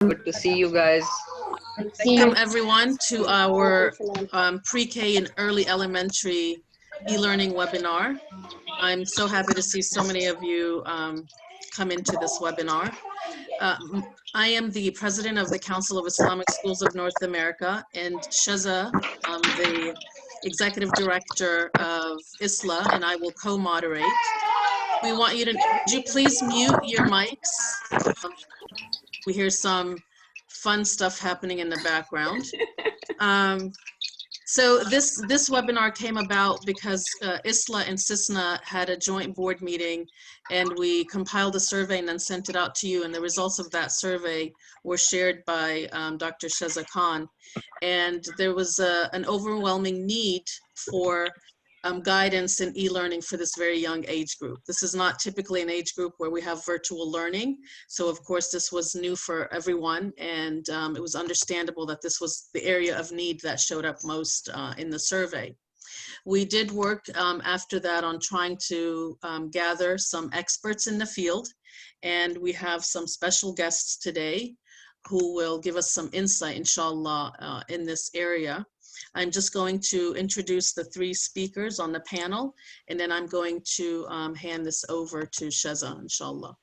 Good to see you guys. Welcome everyone to our pre-K and early elementary e-learning webinar. I'm so happy to see so many of you come into this webinar. I am the president of the Council of Islamic Schools of North America, and Shaza, the executive director of ISLA, and I will co-moderate. We want you to, would you please mute your mics? We hear some fun stuff happening in the background. So this webinar came about because ISLA and CISNA had a joint board meeting, and we compiled a survey and then sent it out to you, and the results of that survey were shared by Dr. Shaza Khan. And there was an overwhelming need for guidance in e-learning for this very young age group. This is not typically an age group where we have virtual learning. So of course this was new for everyone, and it was understandable that this was the area of need that showed up most in the survey. We did work after that on trying to gather some experts in the field, and we have some special guests today who will give us some insight, inshallah, in this area. I'm just going to introduce the three speakers on the panel, and then I'm going to hand this over to Shaza, inshallah.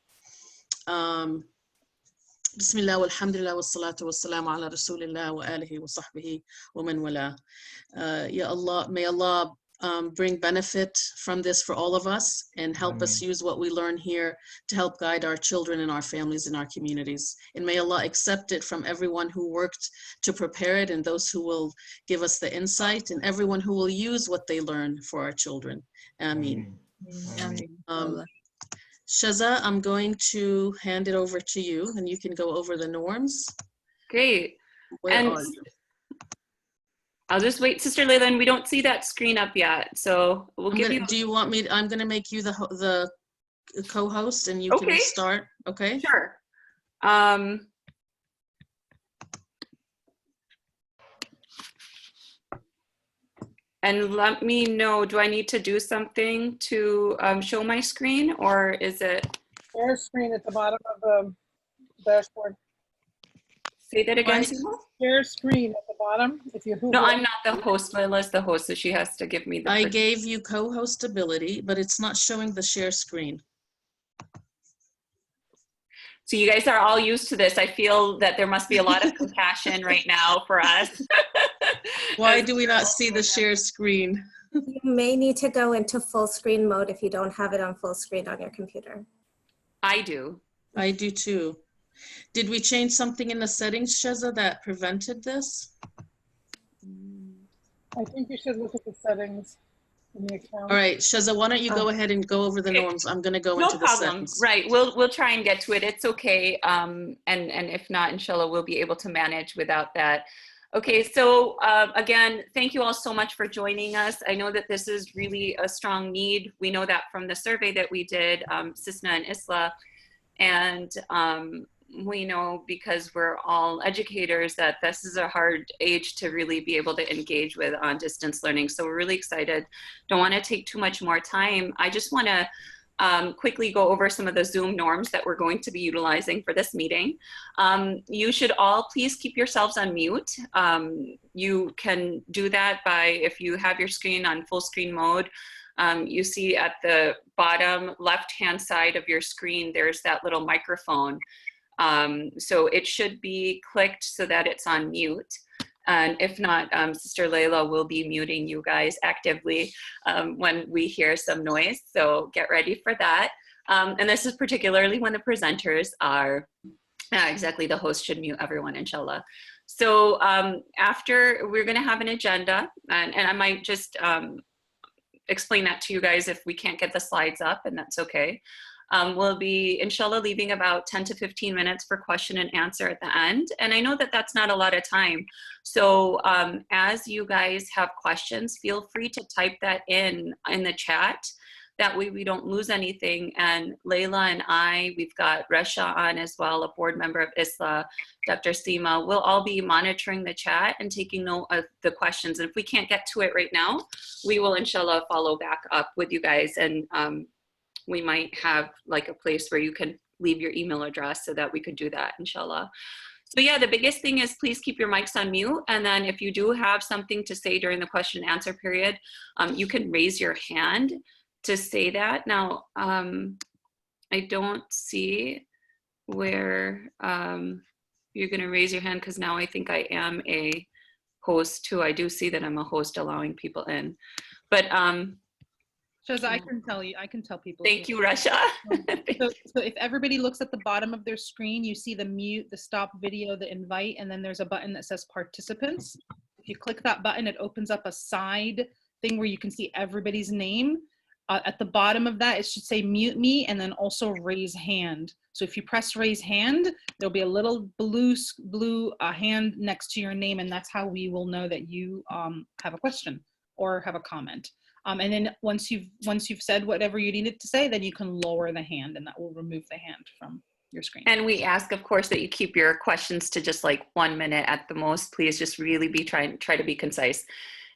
Bismillah, walhamdulillah, wassalatu wassalamu ala rasulillah wa alihi wa sahbihi wa man wala. Ya Allah, may Allah bring benefit from this for all of us and help us use what we learn here to help guide our children and our families and our communities. And may Allah accept it from everyone who worked to prepare it, and those who will give us the insight, and everyone who will use what they learn for our children. Ameen. Shaza, I'm going to hand it over to you, and you can go over the norms. Great. Where are you? I'll just wait, Sister Layla, and we don't see that screen up yet, so we'll give you. Do you want me? I'm going to make you the co-host, and you can start. Okay. Sure. And let me know. Do I need to do something to show my screen, or is it? Share screen at the bottom of the dashboard. Say that again. Share screen at the bottom. If you no, I'm not the host. Layla's the host, so she has to give me the. I gave you co-host ability, but it's not showing the share screen. So you guys are all used to this. I feel that there must be a lot of compassion right now for us. Why do we not see the share screen? You may need to go into full screen mode if you don't have it on full screen on your computer. I do. I do too. Did we change something in the settings, Shaza, that prevented this? I think you should look at the settings in the account. All right, Shaza, why don't you go ahead and go over the norms? I'm going to go into the settings. Right, we'll try and get to it. It's okay. And if not, inshallah, we'll be able to manage without that. Okay, so again, thank you all so much for joining us. I know that this is really a strong need. We know that from the survey that we did, CISNA and ISLA, and we know, because we're all educators, that this is a hard age to really be able to engage with on distance learning. So we're really excited. Don't want to take too much more time. I just want to quickly go over some of the Zoom norms that we're going to be utilizing for this meeting. You should all please keep yourselves on mute. You can do that by, if you have your screen on full screen mode, you see at the bottom left-hand side of your screen, there's that little microphone. So it should be clicked so that it's on mute. And if not, Sister Layla will be muting you guys actively when we hear some noise. So get ready for that. And this is particularly when the presenters are, exactly, the host should mute everyone, inshallah. So after, we're gonna have an agenda, and I might just explain that to you guys if we can't get the slides up, and that's okay. We'll be, inshallah, leaving about 10 to 15 minutes for question and answer at the end. And I know that that's not a lot of time. So as you guys have questions, feel free to type that in the chat. That way we don't lose anything. And Layla and I, we've got Resha on as well, a board member of ISLA, Dr. Seema. We'll all be monitoring the chat and taking note of the questions. And if we can't get to it right now, we will, inshallah, follow back up with you guys. And we might have like a place where you can leave your email address so that we could do that, inshallah. So yeah, the biggest thing is please keep your mics on mute. And then if you do have something to say during the question and answer period, you can raise your hand to say that. Now, I don't see where you're going to raise your hand, because now I think I am a host too. I do see that I'm a host allowing people in. But Shows I can tell you, I can tell people. thank you, Rasha. So if everybody looks at the bottom of their screen, you see the mute, the stop video, the invite, and then there's a button that says participants. If you click that button, it opens up a side thing where you can see everybody's name. At the bottom of that, it should say mute me and then also raise hand. So if you press raise hand, there'll be a little blue hand next to your name, and that's how we will know that you have a question or have a comment. And then once you've said whatever you needed to say, then you can lower the hand, and that will remove the hand from your screen. And we ask, of course, that you keep your questions to just like 1 minute at the most. Please just really try to be concise.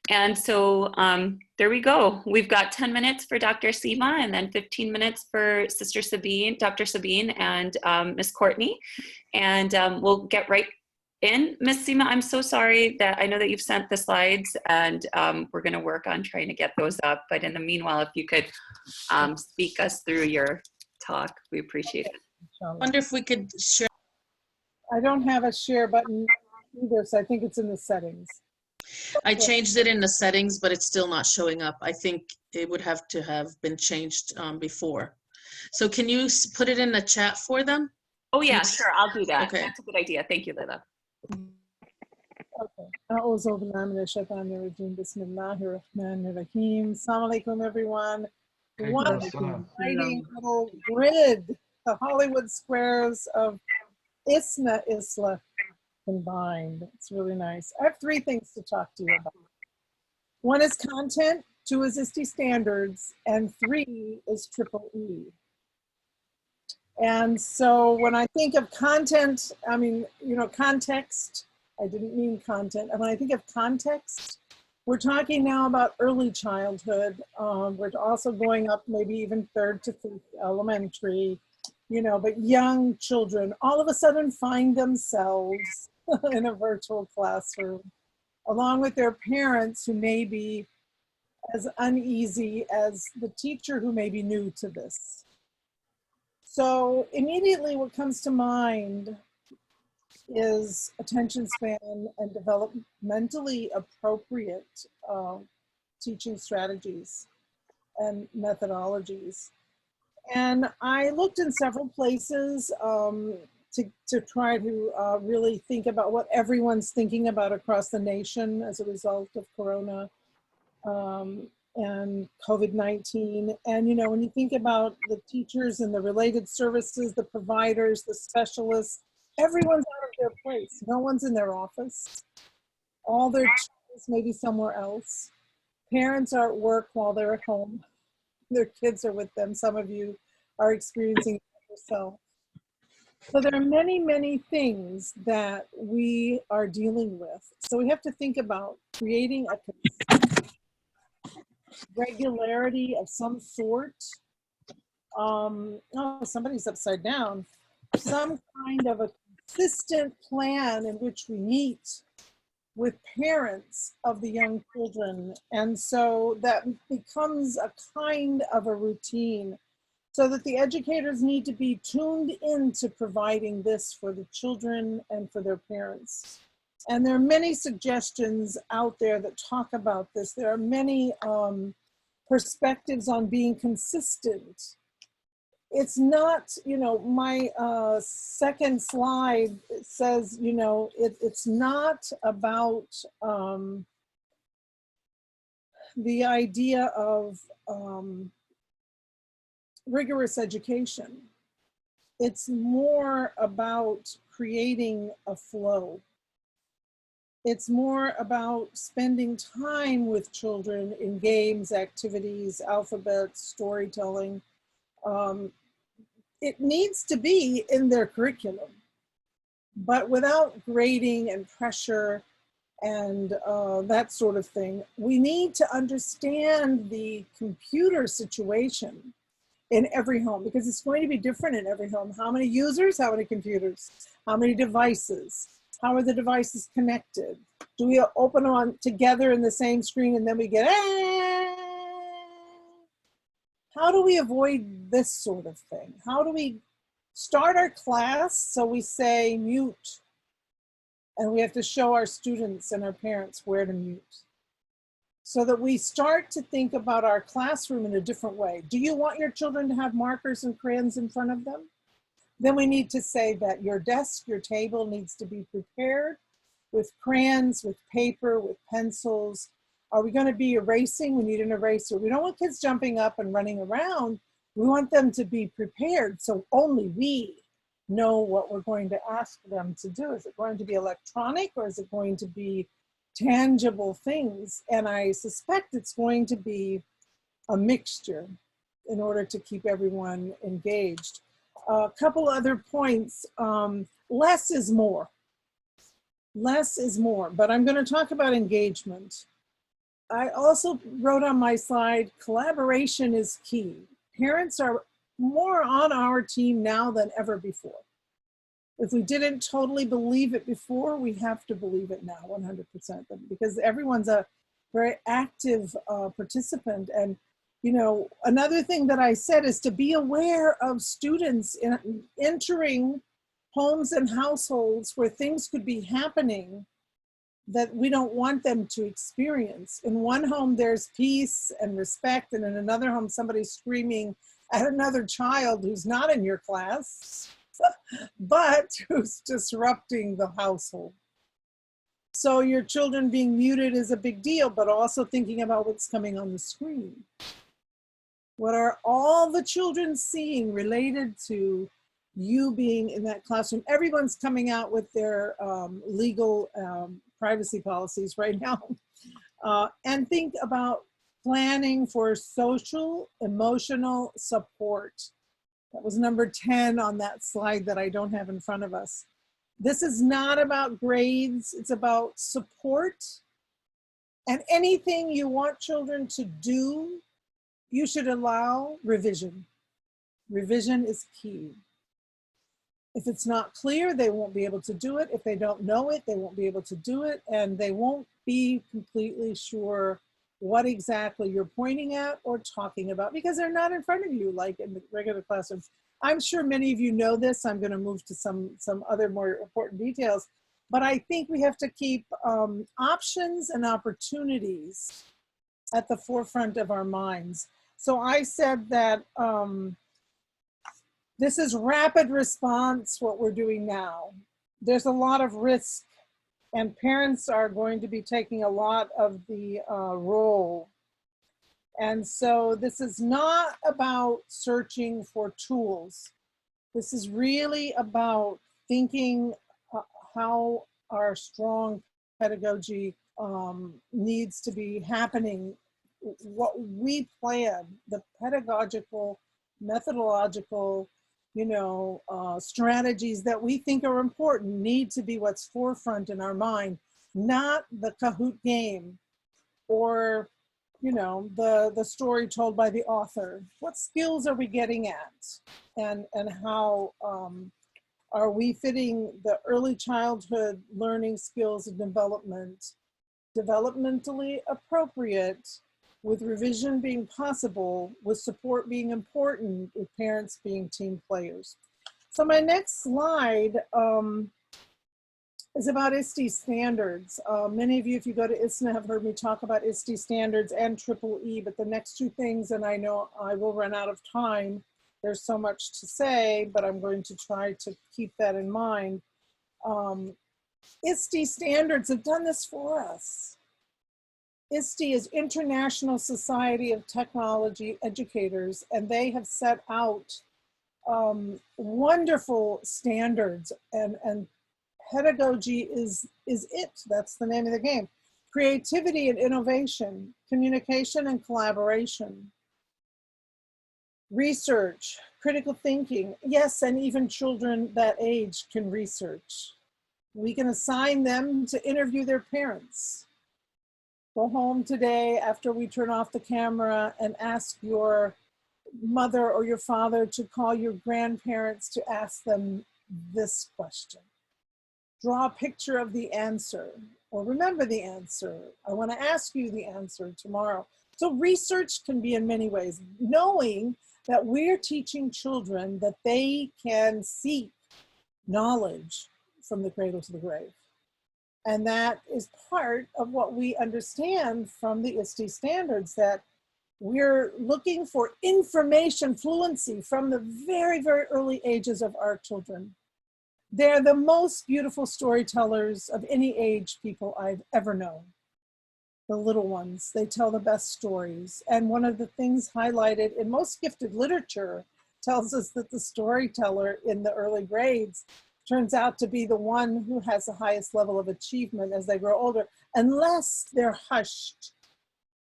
And so there we go. We've got 10 minutes for Dr. Seema, and then 15 minutes for Sister Sabeen, Dr. Sabeen, and Miss Courtney. And we'll get right in. Miss Seema, I'm so sorry that I know that you've sent the slides, and we're going to work on trying to get those up. But in the meanwhile, if you could speak us through your talk, we appreciate it. I wonder if we could share. I don't have a share button either, so I think it's in the settings. I changed it in the settings, but it's still not showing up. I think it would have to have been changed before. So can you put it in the chat for them? Oh yeah, sure, I'll do that. Okay. That's a good idea. Thank you, Lila. Okay. A'udhu billahi minash shaitanir rajim. Bismillahir rahmanir rahim. Assalamu alaikum, everyone. What an exciting little grid. The Hollywood squares of ISLA combined. It's really nice. I have 3 things to talk to you about. 1 is content, 2 is Iste Standards, and 3 is EEE. And so when I think of content, I mean, you know, context, I didn't mean content. And when I think of context, we're talking now about early childhood. We're also going up maybe even 3rd to 5th elementary, you know, but young children all of a sudden find themselves in a virtual classroom, along with their parents who may be as uneasy as the teacher who may be new to this. So immediately what comes to mind is attention span and developmentally appropriate teaching strategies and methodologies. And I looked in several places to try to really think about what everyone's thinking about across the nation as a result of Corona and COVID-19. And, you know, when you think about the teachers and the related services, the providers, the specialists, everyone's out of their place. No one's in their office. All their children may be somewhere else. Parents are at work while they're at home. Their kids are with them. Some of you are experiencing it yourself. So there are many, many things that we are dealing with. So we have to think about creating a regularity of some sort. Oh, somebody's upside down. Some kind of a consistent plan in which we meet with parents of the young children. And so that becomes a kind of a routine, so that the educators need to be tuned into providing this for the children and for their parents. And there are many suggestions out there that talk about this. There are many perspectives on being consistent. It's not, you know, my second slide says, you know, it's not about the idea of rigorous education. It's more about creating a flow. It's more about spending time with children in games, activities, alphabets, storytelling. It needs to be in their curriculum, but without grading and pressure and that sort of thing. We need to understand the computer situation in every home, because it's going to be different in every home. How many users, how many computers? How many devices? How are the devices connected? Do we open them on together in the same screen and then we get, How do we avoid this sort of thing? How do we start our class so we say mute, and we have to show our students and our parents where to mute, so that we start to think about our classroom in a different way? Do you want your children to have markers and crayons in front of them? Then we need to say that your desk, your table needs to be prepared with crayons, with paper, with pencils. Are we going to be erasing? We need an eraser. We don't want kids jumping up and running around. We want them to be prepared so only we know what we're going to ask them to do. Is it going to be electronic, or is it going to be tangible things? And I suspect it's going to be a mixture in order to keep everyone engaged. A couple other points. Less is more. Less is more, but I'm going to talk about engagement. I also wrote on my slide, collaboration is key. Parents are more on our team now than ever before. If we didn't totally believe it before, we have to believe it now 100%, because everyone's a very active participant. And you know, another thing that I said is to be aware of students entering homes and households where things could be happening that we don't want them to experience. In one home, there's peace and respect, and in another home, somebody's screaming at another child who's not in your class, but who's disrupting the household. So your children being muted is a big deal, but also thinking about what's coming on the screen. What are all the children seeing related to you being in that classroom? Everyone's coming out with their legal privacy policies right now. And think about planning for social, emotional support. That was number 10 on that slide that I don't have in front of us. This is not about grades, it's about support. And anything you want children to do, you should allow revision. Revision is key. If it's not clear, they won't be able to do it. If they don't know it, they won't be able to do it. And they won't be completely sure what exactly you're pointing at or talking about, because they're not in front of you like in the regular classroom. I'm sure many of you know this. I'm going to move to some other more important details. But I think we have to keep options and opportunities at the forefront of our minds. So I said that this is rapid response, what we're doing now. There's a lot of risk, and parents are going to be taking a lot of the role. And so this is not about searching for tools. This is really about thinking how our strong pedagogy needs to be happening. What we plan, the pedagogical, methodological, strategies that we think are important need to be what's forefront in our mind, not the Kahoot game or, the story told by the author. What skills are we getting at? And how are we fitting the early childhood learning skills and development, developmentally appropriate, with revision being possible, with support being important, with parents being team players. So my next slide is about Iste Standards. Many of you, if you go to ISNA, have heard me talk about Iste Standards and EEE, but the next two things, and I know I will run out of time, there's so much to say, but I'm going to try to keep that in mind. Iste Standards have done this for us. Iste is International Society of Technology Educators, and they have set out wonderful standards, and pedagogy is it. That's the name of the game. Creativity and innovation, communication and collaboration, research, critical thinking. Yes, and even children that age can research. We can assign them to interview their parents. Go home today after we turn off the camera and ask your mother or your father to call your grandparents to ask them this question. draw a picture of the answer, or remember the answer. I want to ask you the answer tomorrow. So research can be in many ways, knowing that we're teaching children that they can seek knowledge from the cradle to the grave. And that is part of what we understand from the Iste Standards, that we're looking for information fluency from the very, very early ages of our children. They're the most beautiful storytellers of any age people I've ever known. The little ones, they tell the best stories. And one of the things highlighted in most gifted literature tells us that the storyteller in the early grades turns out to be the one who has the highest level of achievement as they grow older, unless they're hushed,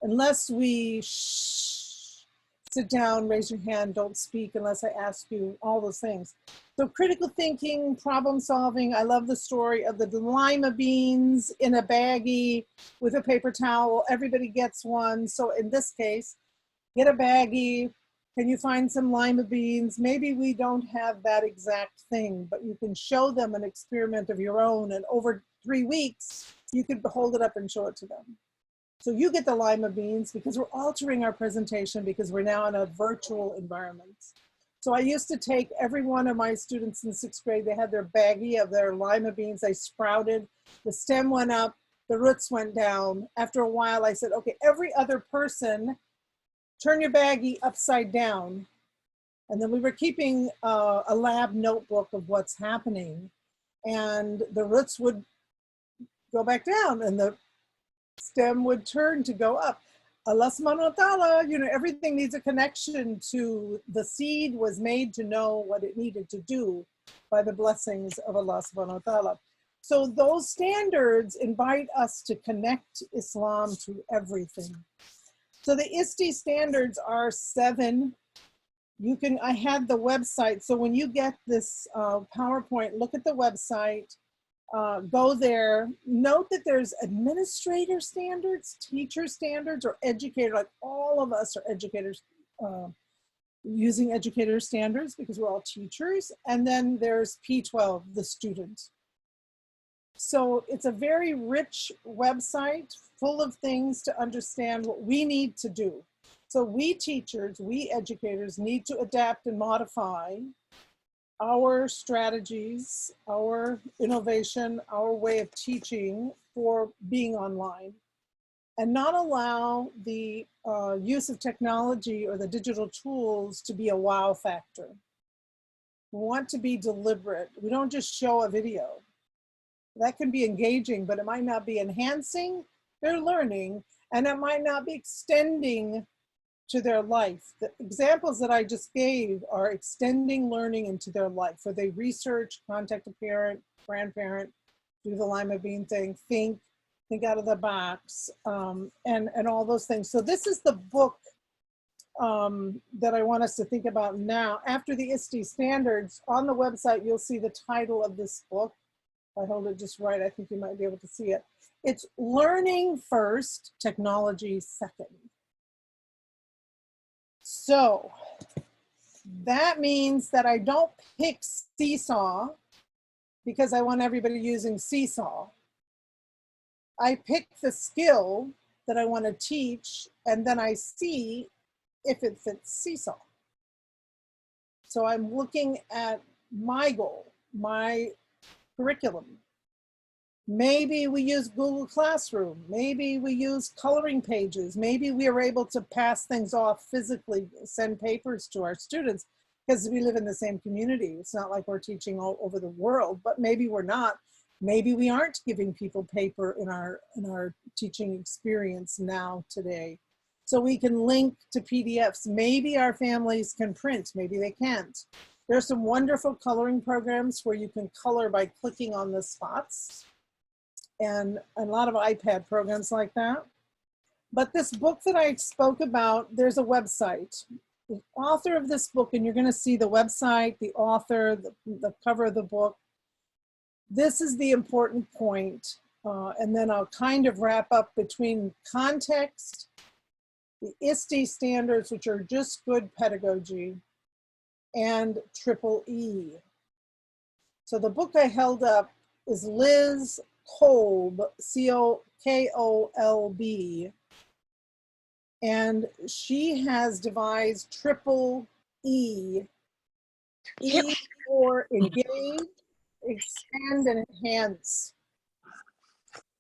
unless we sit down, raise your hand, don't speak unless I ask you, all those things. So critical thinking, problem solving. I love the story of the lima beans in a baggie with a paper towel. Everybody gets one. So in this case, get a baggie. Can you find some lima beans? Maybe we don't have that exact thing, but you can show them an experiment of your own, and over 3 weeks, you could hold it up and show it to them. So you get the lima beans because we're altering our presentation because we're now in a virtual environment. So I used to take every one of my students in 6th grade, they had their baggie of their lima beans, they sprouted, the stem went up, the roots went down. After a while, I said, okay, every other person, turn your baggie upside down. And then we were keeping a lab notebook of what's happening. And the roots would go back down and the stem would turn to go up. Allah subhanahu wa ta'ala, you know, everything needs a connection to the seed was made to know what it needed to do by the blessings of Allah subhanahu wa ta'ala. So those standards invite us to connect Islam to everything. So the Iste Standards are 7. I had the website. So when you get this PowerPoint, look at the website, go there. Note that there's administrator standards, teacher standards, or educator, like all of us are educators using educator standards because we're all teachers. And then there's P12, the student. So it's a very rich website full of things to understand what we need to do. So we teachers, we educators need to adapt and modify our strategies, our innovation, our way of teaching for being online, and not allow the use of technology or the digital tools to be a wow factor. We want to be deliberate. We don't just show a video. That can be engaging, but it might not be enhancing their learning, and it might not be extending to their life. The examples that I just gave are extending learning into their life, where they research, contact a parent, grandparent, do the lima bean thing, think out of the box, and all those things. So this is the book that I want us to think about now. After the Iste Standards, on the website, you'll see the title of this book. If I hold it just right, I think you might be able to see it. It's Learning First, Technology Second. So that means that I don't pick Seesaw because I want everybody using Seesaw. I pick the skill that I want to teach, and then I see if it fits Seesaw. So I'm looking at my goal, my curriculum. Maybe we use Google Classroom. Maybe we use coloring pages. Maybe we are able to pass things off physically, send papers to our students because we live in the same community. It's not like we're teaching all over the world, but maybe we're not. Maybe we aren't giving people paper in our teaching experience now today. So we can link to PDFs. Maybe our families can print, maybe they can't. There's some wonderful coloring programs where you can color by clicking on the spots, and a lot of iPad programs like that. But this book that I spoke about, there's a website. The author of this book, and you're gonna see the website, the author, the cover of the book. This is the important point, and then I'll kind of wrap up between context, the Iste Standards, which are just good pedagogy, and EEE. So the book I held up is Liz Kolb, C-O-K-O-L-B. And she has devised triple E. E for engage, expand, and enhance.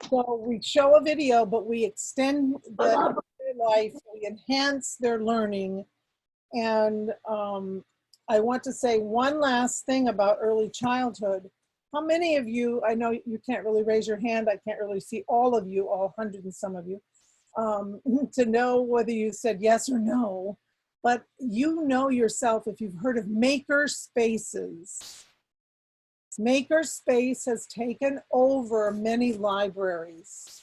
So we show a video, but we extend their life, we enhance their learning. And I want to say one last thing about early childhood. How many of you, I know you can't really raise your hand, I can't really see all of you, all 100 and some of you, to know whether you said yes or no, but you know yourself if you've heard of maker spaces. Makerspace has taken over many libraries.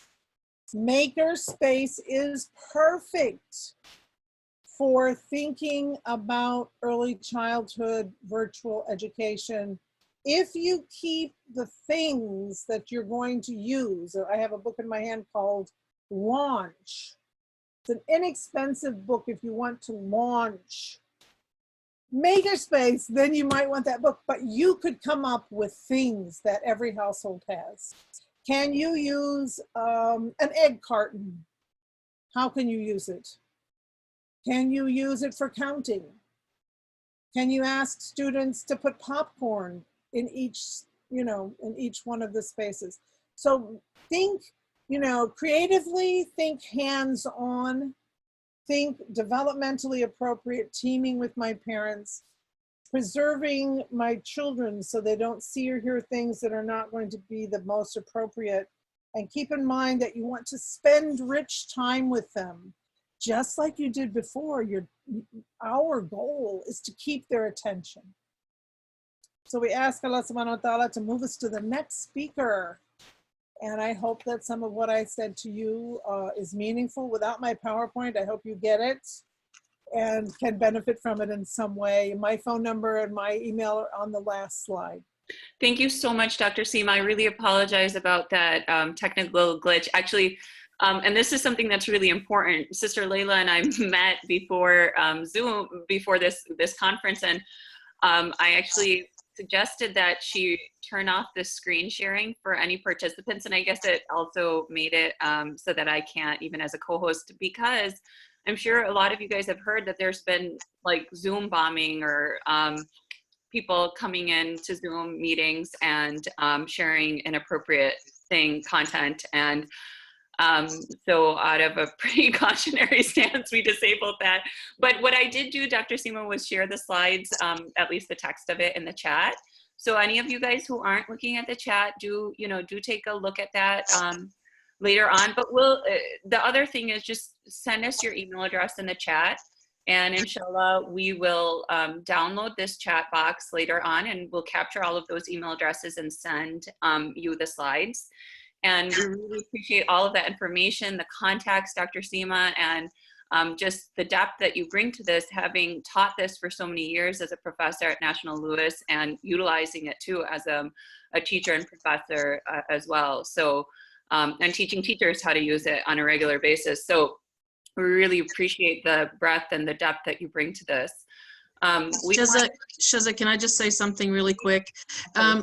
Makerspace is perfect for thinking about early childhood virtual education. If you keep the things that you're going to use, I have a book in my hand called Launch. It's an inexpensive book if you want to launch Makerspace, then you might want that book, but you could come up with things that every household has. Can you use an egg carton? How can you use it? Can you use it for counting? Can you ask students to put popcorn in each, in each one of the spaces? So think, creatively, think hands-on, think developmentally appropriate, teaming with my parents, preserving my children so they don't see or hear things that are not going to be the most appropriate. And keep in mind that you want to spend rich time with them, just like you did before. Our goal is to keep their attention. So we ask Allah subhanahu wa ta'ala to move us to the next speaker. And I hope that some of what I said to you is meaningful. Without my PowerPoint, I hope you get it and can benefit from it in some way. My phone number and my email are on the last slide. Thank you so much, Dr. Seema. I really apologize about that technical glitch. Actually, and this is something that's really important. Sister Layla and I met before Zoom, before this conference, and I actually suggested that she turn off the screen sharing for any participants, and I guess it also made it so that I can't, even as a co-host, because I'm sure a lot of you guys have heard that there's been like Zoom bombing or people coming in to Zoom meetings and sharing inappropriate content. And so out of a pretty cautionary stance, we disabled that. But what I did do, Dr. Seema, was share the slides, at least the text of it, in the chat. So any of you guys who aren't looking at the chat, do take a look at that later on. But the other thing is just send us your email address in the chat. And inshallah, we will download this chat box later on, and we'll capture all of those email addresses and send you the slides. And we really appreciate all of that information, the context, Dr. Seema, and just the depth that you bring to this, having taught this for so many years as a professor at National Louis and utilizing it too as a teacher and professor as well. So, and teaching teachers how to use it on a regular basis. So we really appreciate the breadth and the depth that you bring to this. Shaza, can I just say something really quick?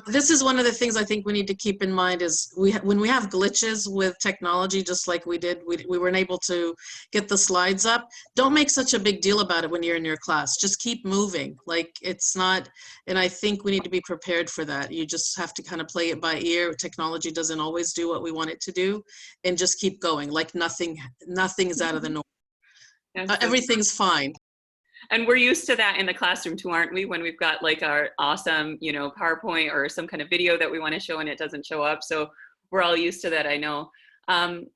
This is one of the things I think we need to keep in mind is when we have glitches with technology, just like we did, we weren't able to get the slides up. Don't make such a big deal about it when you're in your class. Just keep moving. Like it's not, and I think we need to be prepared for that. You just have to kind of play it by ear. Technology doesn't always do what we want it to do, and just keep going. Like nothing is out of the norm. Everything's fine. And we're used to that in the classroom too, aren't we? When we've got like our awesome, PowerPoint or some kind of video that we want to show and it doesn't show up. So we're all used to that, I know.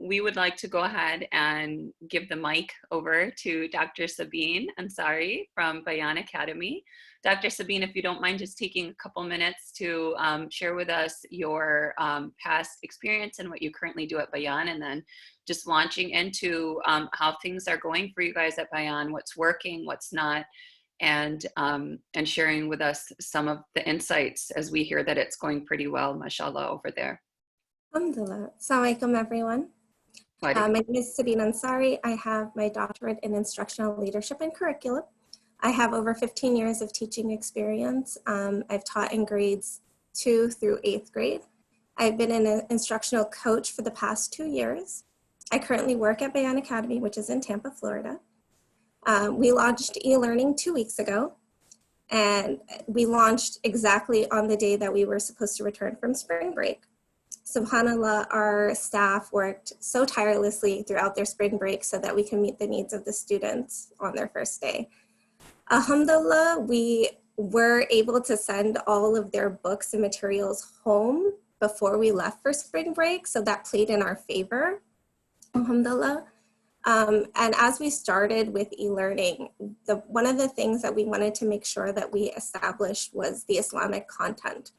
We would like to go ahead and give the mic over to Dr. Sabeen Ansari from Bayaan Academy. Dr. Sabeen, if you don't mind just taking a couple minutes to share with us your past experience and what you currently do at Bayaan, and then just launching into how things are going for you guys at Bayaan, what's working, what's not, and sharing with us some of the insights as we hear that it's going pretty well, mashallah, over there. Alhamdulillah. Assalamu alaikum, everyone. My name is Sabeen Ansari. I have my doctorate in instructional leadership and curriculum. I have over 15 years of teaching experience. I've taught in grades 2 through 8th grade. I've been an instructional coach for the past 2 years. I currently work at Bayaan Academy, which is in Tampa, Florida. We launched e-learning 2 weeks ago, and we launched exactly on the day that we were supposed to return from spring break. SubhanAllah, our staff worked so tirelessly throughout their spring break so that we can meet the needs of the students on their first day. Alhamdulillah, we were able to send all of their books and materials home before we left for spring break, so that played in our favor, alhamdulillah. And as we started with e-learning, one of the things that we wanted to make sure that we established was the Islamic content.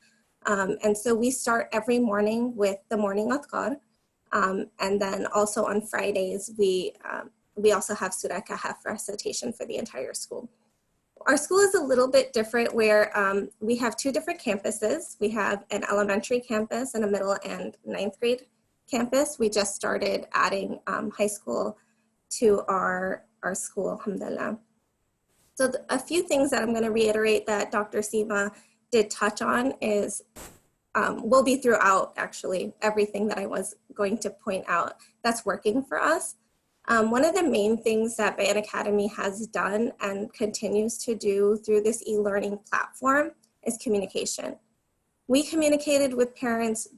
And so we start every morning with the morning adhkar, and then also on Fridays, we also have Surah Kahf recitation for the entire school. Our school is a little bit different where we have 2 different campuses. We have an elementary campus and a middle and 9th grade campus. We just started adding high school to our school, alhamdulillah. So a few things that I'm going to reiterate that Dr. Seema did touch on is, will be throughout actually everything that I was going to point out that's working for us. One of the main things that Bayaan Academy has done and continues to do through this e-learning platform is communication. We communicated with parents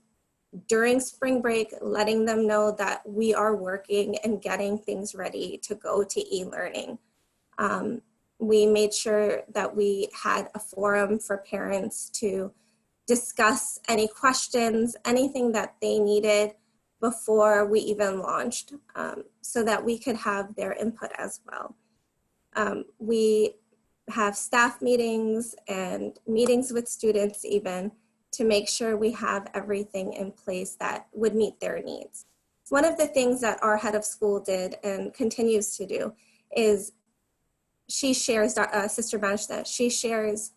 during spring break, letting them know that we are working and getting things ready to go to e-learning. We made sure that we had a forum for parents to discuss any questions, anything that they needed before we even launched, so that we could have their input as well. We have staff meetings and meetings with students even to make sure we have everything in place that would meet their needs. One of the things that our head of school did and continues to do is she shares, Sister Banshta, she shares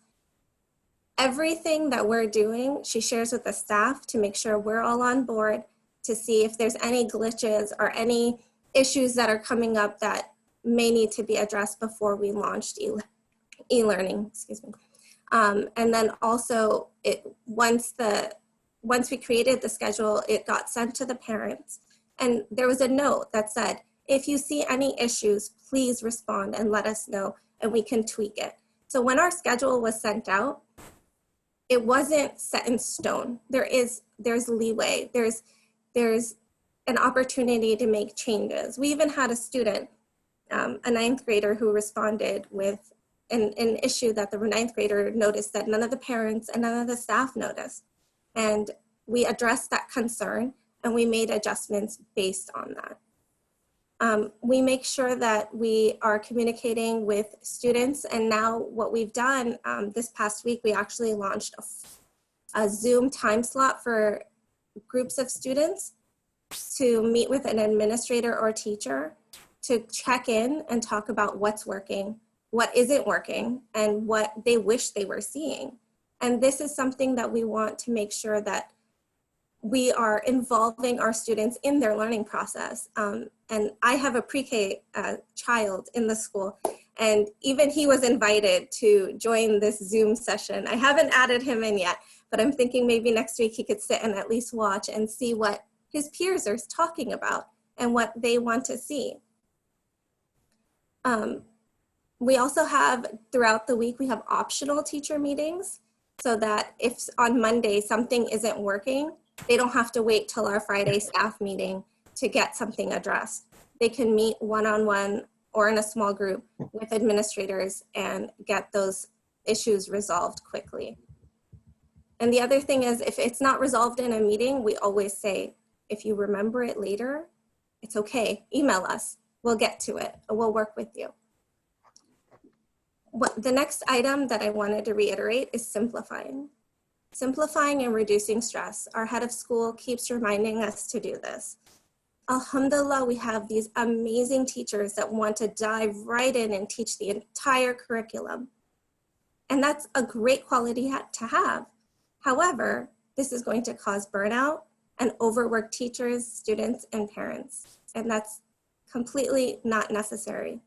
everything that we're doing. She shares with the staff to make sure we're all on board, to see if there's any glitches or any issues that are coming up that may need to be addressed before we launched e-learning, excuse me. And then also, once we created the schedule, it got sent to the parents. And there was a note that said, if you see any issues, please respond and let us know, and we can tweak it. So when our schedule was sent out, it wasn't set in stone. There's leeway. There's an opportunity to make changes. We even had a student, a 9th grader, who responded with an issue that the 9th grader noticed that none of the parents and none of the staff noticed. And we addressed that concern and we made adjustments based on that. We make sure that we are communicating with students, and now what we've done this past week, we actually launched a Zoom time slot for groups of students to meet with an administrator or teacher to check in and talk about what's working, what isn't working, and what they wish they were seeing. And this is something that we want to make sure that we are involving our students in their learning process. And I have a pre-K child in the school, and even he was invited to join this Zoom session. I haven't added him in yet, but I'm thinking maybe next week he could sit and at least watch and see what his peers are talking about and what they want to see. We also have, throughout the week, we have optional teacher meetings, so that if on Monday something isn't working, they don't have to wait till our Friday staff meeting to get something addressed. They can meet one-on-one or in a small group with administrators and get those issues resolved quickly. And the other thing is, if it's not resolved in a meeting, we always say, if you remember it later, it's okay, email us. We'll get to it, we'll work with you. The next item that I wanted to reiterate is simplifying. Simplifying and reducing stress. Our head of school keeps reminding us to do this. Alhamdulillah, we have these amazing teachers that want to dive right in and teach the entire curriculum. And that's a great quality to have. However, this is going to cause burnout and overwork teachers, students, and parents. And that's completely not necessary.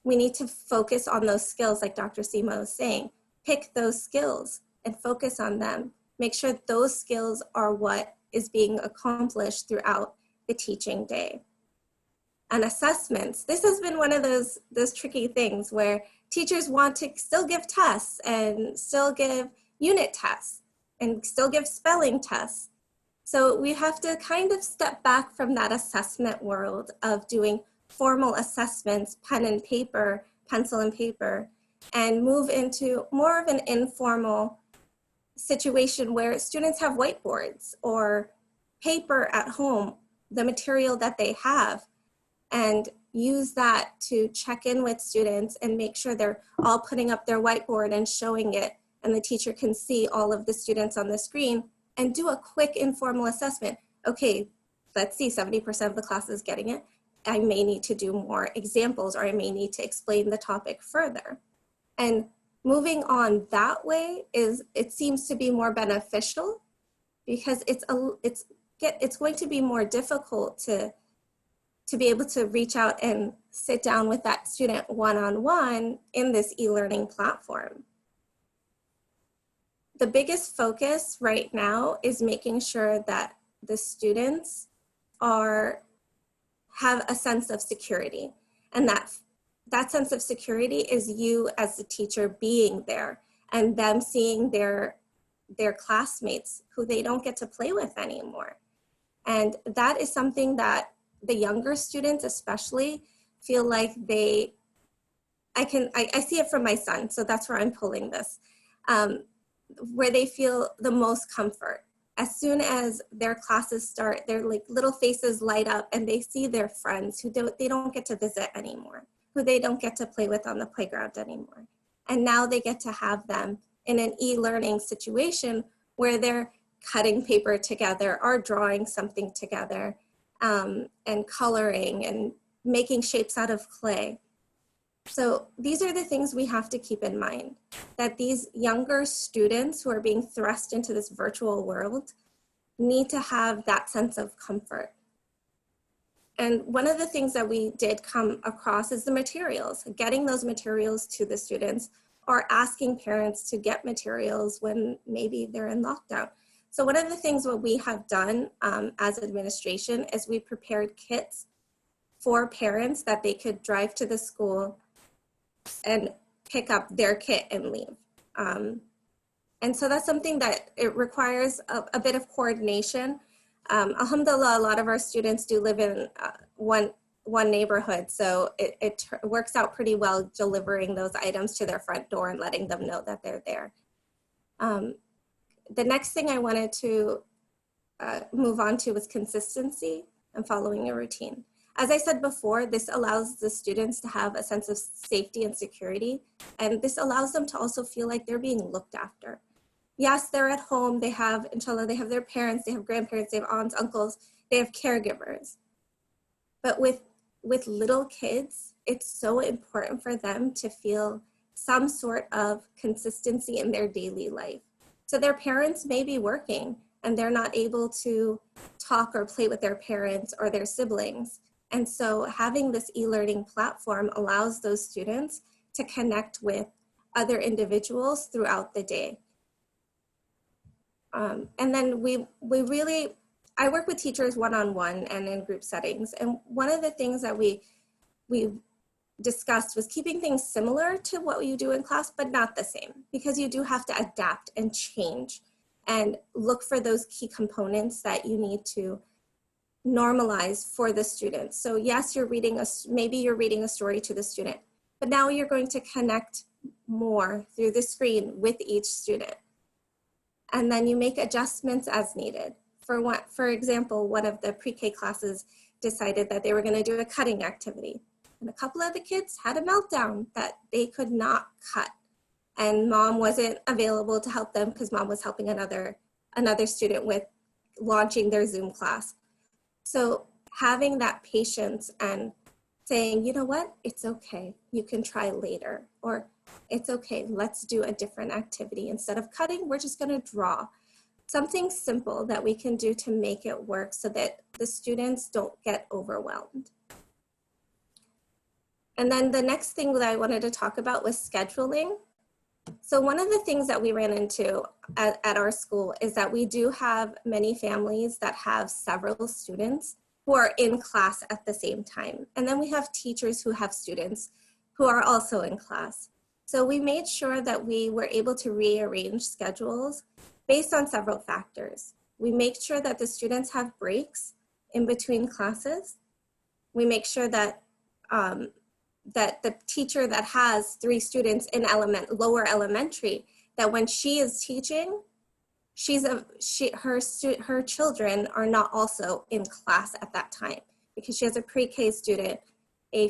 We need to focus on those skills, like Dr. Seema was saying. Pick those skills and focus on them. Make sure those skills are what is being accomplished throughout the teaching day. And assessments, this has been one of those tricky things where teachers want to still give tests and still give unit tests and still give spelling tests. So we have to kind of step back from that assessment world of doing formal assessments, pen and paper, pencil and paper, and move into more of an informal situation where students have whiteboards or paper at home, the material that they have, and use that to check in with students and make sure they're all putting up their whiteboard and showing it, and the teacher can see all of the students on the screen and do a quick informal assessment. Okay, let's see, 70% of the class is getting it. I may need to do more examples, or I may need to explain the topic further. And moving on that way it seems to be more beneficial, because it's going to be more difficult to be able to reach out and sit down with that student one-on-one in this e-learning platform. The biggest focus right now is making sure that the students have a sense of security, and that sense of security is you as the teacher being there and them seeing their classmates who they don't get to play with anymore. And that is something that the younger students especially feel like I see it from my son, so that's where I'm pulling this, where they feel the most comfort. As soon as their classes start, their like little faces light up and they see their friends who they don't get to visit anymore, who they don't get to play with on the playground anymore. And now they get to have them in an e-learning situation where they're cutting paper together or drawing something together, and coloring and making shapes out of clay. So these are the things we have to keep in mind, that these younger students who are being thrust into this virtual world need to have that sense of comfort. And one of the things that we did come across is the materials, getting those materials to the students, or asking parents to get materials when maybe they're in lockdown. So one of the things what we have done as administration is we prepared kits for parents that they could drive to the school and pick up their kit and leave. And so that's something that it requires a bit of coordination. Alhamdulillah, a lot of our students do live in one neighborhood, so it works out pretty well delivering those items to their front door and letting them know that they're there. The next thing I wanted to move on to was consistency and following a routine. As I said before, this allows the students to have a sense of safety and security, and this allows them to also feel like they're being looked after. Yes, they're at home, they have, inshallah, they have their parents, they have grandparents, they have aunts, uncles, they have caregivers. But with little kids, it's so important for them to feel some sort of consistency in their daily life. So their parents may be working and they're not able to talk or play with their parents or their siblings. And so having this e-learning platform allows those students to connect with other individuals throughout the day. And then I work with teachers one-on-one and in group settings. And one of the things that we discussed was keeping things similar to what you do in class, but not the same, because you do have to adapt and change and look for those key components that you need to normalize for the students. So yes, maybe you're reading a story to the student, but now you're going to connect more through the screen with each student. And then you make adjustments as needed. For example, one of the pre-K classes decided that they were going to do a cutting activity. And a couple of the kids had a meltdown that they could not cut. And mom wasn't available to help them because mom was helping another student with launching their Zoom class. So having that patience and saying, you know what, it's okay, you can try later, or it's okay, let's do a different activity. Instead of cutting, we're just gonna draw. Something simple that we can do to make it work so that the students don't get overwhelmed. And then the next thing that I wanted to talk about was scheduling. So one of the things that we ran into at our school is that we do have many families that have several students who are in class at the same time. And then we have teachers who have students who are also in class. So we made sure that we were able to rearrange schedules based on several factors. We make sure that the students have breaks in between classes. We make sure that that the teacher that has 3 students in lower elementary, that when she is teaching, her children are not also in class at that time, because she has a pre-K student, a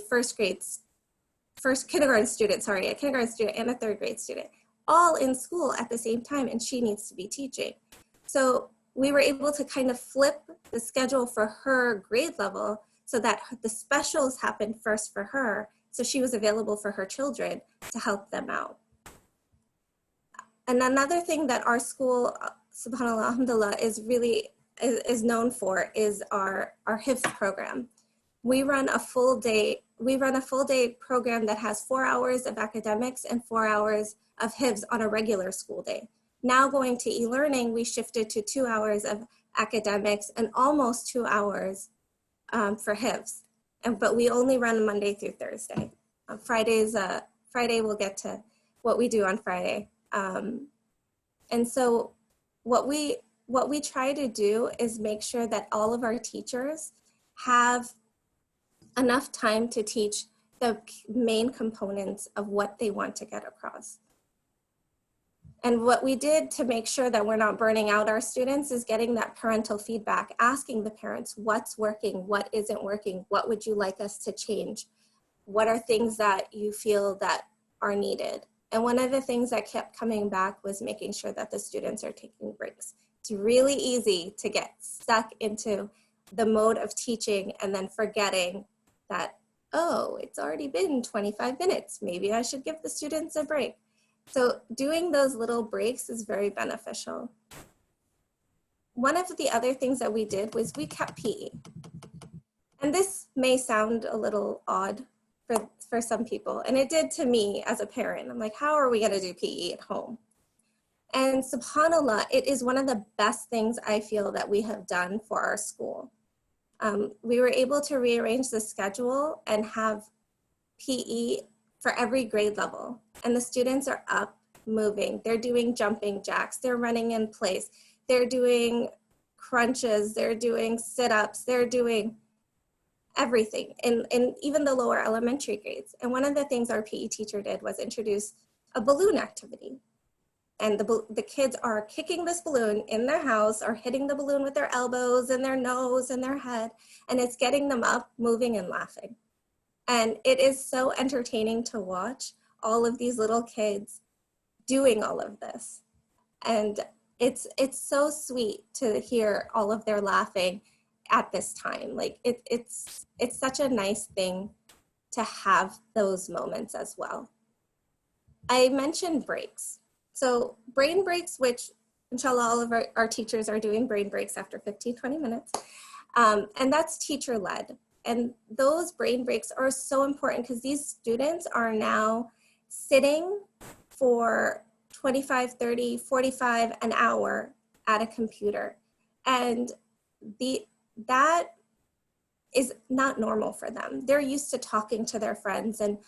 kindergarten student, and a 3rd grade student, all in school at the same time, and she needs to be teaching. So we were able to kind of flip the schedule for her grade level so that the specials happened first for her, so she was available for her children to help them out. And another thing that our school, subhanAllah, alhamdulillah, is known for is our HIFZ program. We run a full day program that has 4 hours of academics and 4 hours of HIFZ on a regular school day. Now going to e-learning, we shifted to 2 hours of academics and almost 2 hours for HIFZ. But we only run Monday through Thursday. Friday we'll get to what we do on Friday. And so what we try to do is make sure that all of our teachers have enough time to teach the main components of what they want to get across. And what we did to make sure that we're not burning out our students is getting that parental feedback, asking the parents what's working, what isn't working, what would you like us to change? What are things that you feel that are needed? And one of the things that kept coming back was making sure that the students are taking breaks. It's really easy to get stuck into the mode of teaching and then forgetting that, oh, it's already been 25 minutes. Maybe I should give the students a break. So doing those little breaks is very beneficial. One of the other things that we did was we kept PE. And this may sound a little odd for some people, and it did to me as a parent. I'm like, how are we gonna do PE at home? And subhanAllah, it is one of the best things I feel that we have done for our school. We were able to rearrange the schedule and have PE for every grade level. And the students are up, moving. They're doing jumping jacks. They're running in place. They're doing crunches. They're doing sit-ups. They're doing everything in even the lower elementary grades. And one of the things our PE teacher did was introduce a balloon activity. And the kids are kicking this balloon in their house or hitting the balloon with their elbows and their nose and their head. And it's getting them up, moving, and laughing. And it is so entertaining to watch all of these little kids doing all of this. And it's so sweet to hear all of their laughing at this time. Like it's such a nice thing to have those moments as well. I mentioned breaks. So brain breaks, which inshallah all of our teachers are doing brain breaks after 15, 20 minutes. And that's teacher led. And those brain breaks are so important because these students are now sitting for 25, 30, 45 an hour at a computer. And that is not normal for them. They're used to talking to their friends and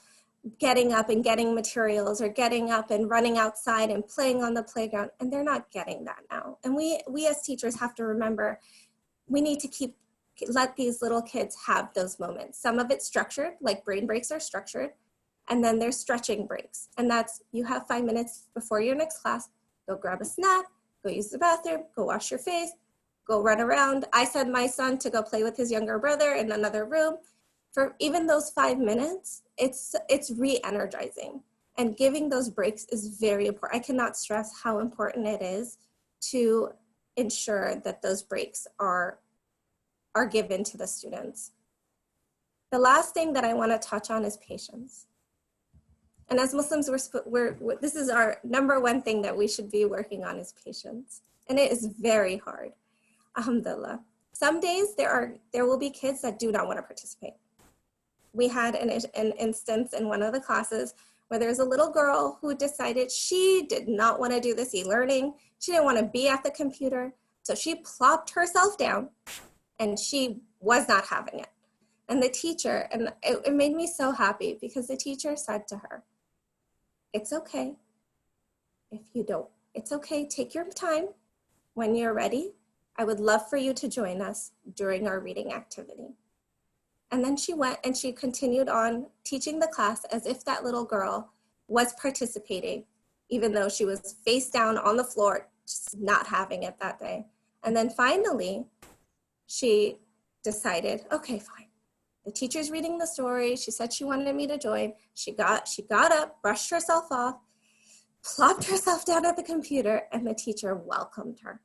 getting up and getting materials or getting up and running outside and playing on the playground. And they're not getting that now. And we as teachers have to remember, we need to let these little kids have those moments. Some of it's structured, like brain breaks are structured, and then there's stretching breaks. And that's, you have 5 minutes before your next class, go grab a snack, go use the bathroom, go wash your face, go run around. I sent my son to go play with his younger brother in another room. For even those 5 minutes, it's re-energizing. And giving those breaks is very important. I cannot stress how important it is to ensure that those breaks are given to the students. The last thing that I want to touch on is patience. And as Muslims, this is our number one thing that we should be working on is patience. And it is very hard, alhamdulillah. Some days there will be kids that do not want to participate. We had an instance in one of the classes where there's a little girl who decided she did not want to do this e-learning. She didn't want to be at the computer. So she plopped herself down and she was not having it. And the teacher, and it made me so happy because the teacher said to her, it's okay if you don't, it's okay, take your time. When you're ready, I would love for you to join us during our reading activity. And then she went and she continued on teaching the class as if that little girl was participating, even though she was face down on the floor, just not having it that day. And then finally, she decided, okay, fine. The teacher's reading the story. She said she wanted me to join. She got up, brushed herself off, plopped herself down at the computer, and the teacher welcomed her.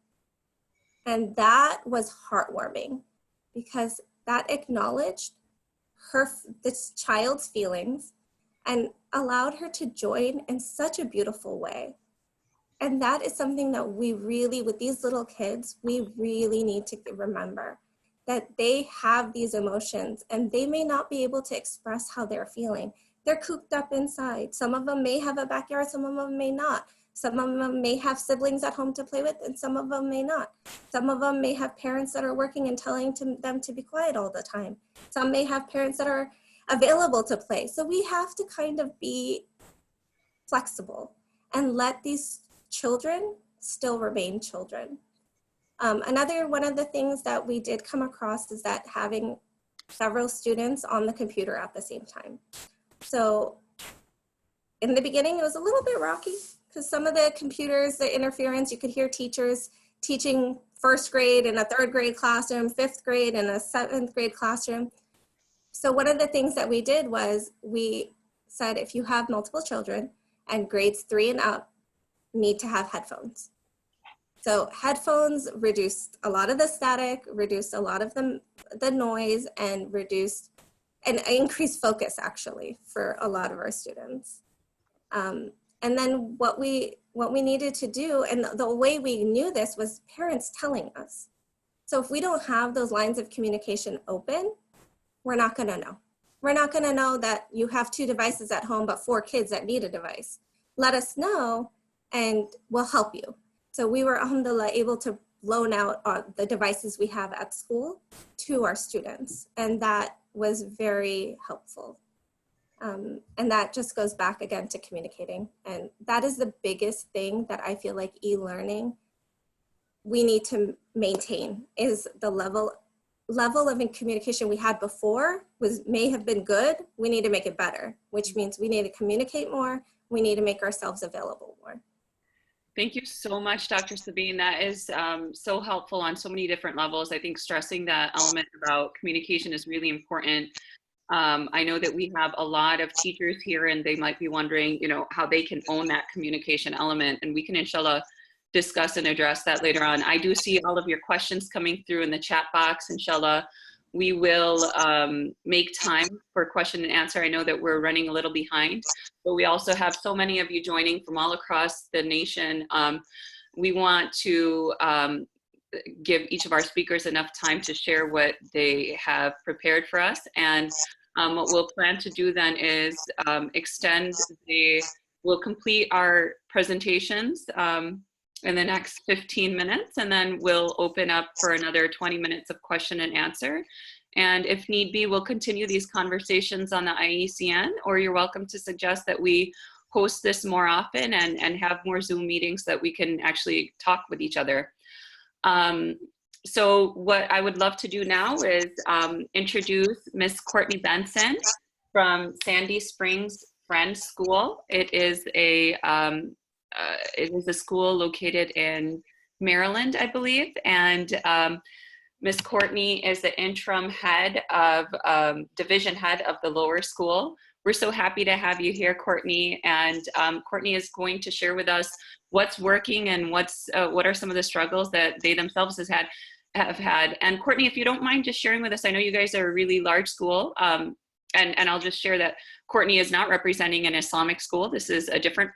And that was heartwarming because that acknowledged this child's feelings and allowed her to join in such a beautiful way. And that is something that we really, with these little kids, we really need to remember, that they have these emotions and they may not be able to express how they're feeling. They're cooped up inside. Some of them may have a backyard, some of them may not. Some of them may have siblings at home to play with, and some of them may not. Some of them may have parents that are working and telling them to be quiet all the time. Some may have parents that are available to play. So we have to kind of be flexible and let these children still remain children. Another one of the things that we did come across is that having several students on the computer at the same time. So in the beginning, it was a little bit rocky because some of the computers, the interference, you could hear teachers teaching first grade in a third grade classroom, fifth grade in a seventh grade classroom. So one of the things that we did was we said, if you have multiple children and grades 3 and up need to have headphones. So headphones reduced a lot of the static, reduced a lot of the noise, and reduced and increased focus actually for a lot of our students. And then what we needed to do, and the way we knew this was parents telling us. So if we don't have those lines of communication open, we're not gonna know. We're not gonna know that you have 2 devices at home, but 4 kids that need a device. Let us know and we'll help you. So we were alhamdulillah able to loan out the devices we have at school to our students. And that was very helpful. And that just goes back again to communicating. And that is the biggest thing that I feel like e-learning we need to maintain is the level of communication we had before may have been good. We need to make it better, which means we need to communicate more. We need to make ourselves available more. Thank you so much, Dr. Sabeen. That is so helpful on so many different levels. I think stressing that element about communication is really important. I know that we have a lot of teachers here and they might be wondering, how they can own that communication element, and we can inshallah discuss and address that later on. I do see all of your questions coming through in the chat box. Inshallah, we will make time for question and answer. I know that we're running a little behind, but we also have so many of you joining from all across the nation. We want to give each of our speakers enough time to share what they have prepared for us. And what we'll plan to do then is we'll complete our presentations in the next 15 minutes, and then we'll open up for another 20 minutes of question and answer. And if need be, we'll continue these conversations on the IECN, or you're welcome to suggest that we host this more often and have more Zoom meetings so that we can actually talk with each other. So what I would love to do now is introduce Miss Courtney Benson from Sandy Springs Friends School. It is a school located in Maryland, I believe, and Miss Courtney is the interim head of division head of the lower school. We're so happy to have you here, Courtney, and Courtney is going to share with us what's working and what are some of the struggles that they themselves have had. And Courtney, if you don't mind just sharing with us, I know you guys are a really large school, and I'll just share that Courtney is not representing an Islamic school. This is a different,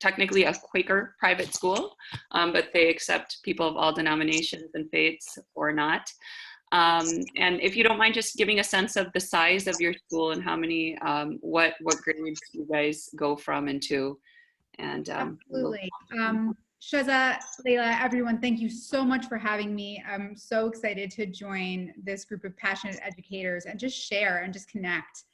technically a Quaker private school, but they accept people of all denominations and faiths or not. And if you don't mind just giving a sense of the size of your school and how many, what grades you guys go from and to. And absolutely. Shaza, Layla, everyone, thank you so much for having me. I'm so excited to join this group of passionate educators and just share and just connect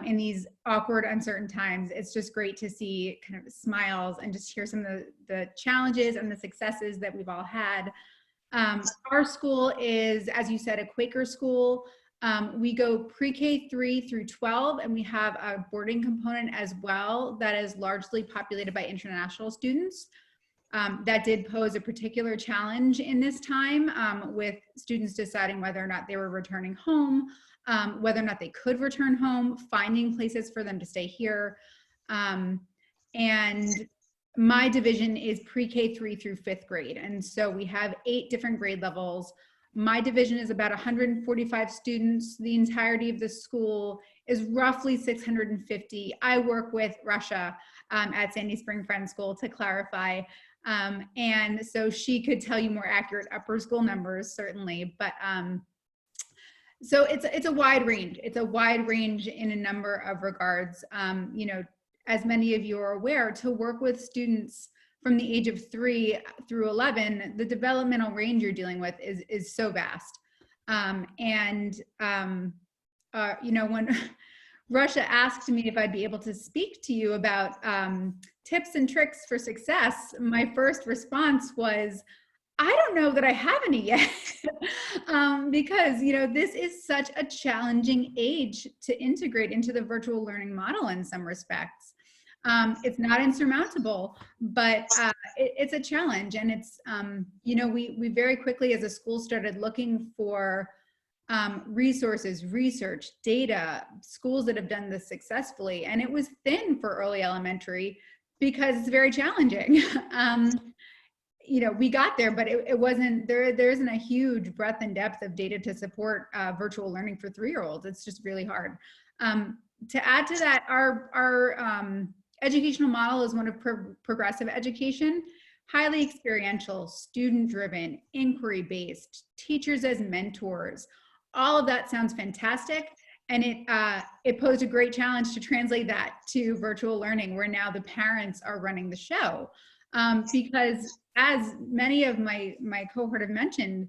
in these awkward, uncertain times. It's just great to see kind of smiles and just hear some of the challenges and the successes that we've all had. Our school is, as you said, a Quaker school. We go pre-K 3 through 12, and we have a boarding component as well that is largely populated by international students. That did pose a particular challenge in this time with students deciding whether or not they were returning home, whether or not they could return home, finding places for them to stay here. And my division is pre-K 3 through 5th grade. And so we have 8 different grade levels. My division is about 145 students. The entirety of the school is roughly 650. I work with Russia at Sandy Spring Friends School to clarify. And so she could tell you more accurate upper school numbers, certainly. But so it's a wide range. It's a wide range in a number of regards. You know, as many of you are aware, to work with students from the age of 3 through 11, the developmental range you're dealing with is so vast. You know, when Russia asked me if I'd be able to speak to you about tips and tricks for success, my first response was, I don't know that I have any yet. Because, you know, this is such a challenging age to integrate into the virtual learning model in some respects. It's not insurmountable, but it's a challenge. And it's, you know, we very quickly as a school started looking for resources, research, data, schools that have done this successfully. And it was thin for early elementary because it's very challenging. You know, we got there, but it wasn't, there isn't a huge breadth and depth of data to support virtual learning for 3-year-olds. It's just really hard. To add to that, our educational model is one of progressive education, highly experiential, student-driven, inquiry-based, teachers as mentors. All of that sounds fantastic. And it posed a great challenge to translate that to virtual learning, where now the parents are running the show. Because as many of my cohort have mentioned,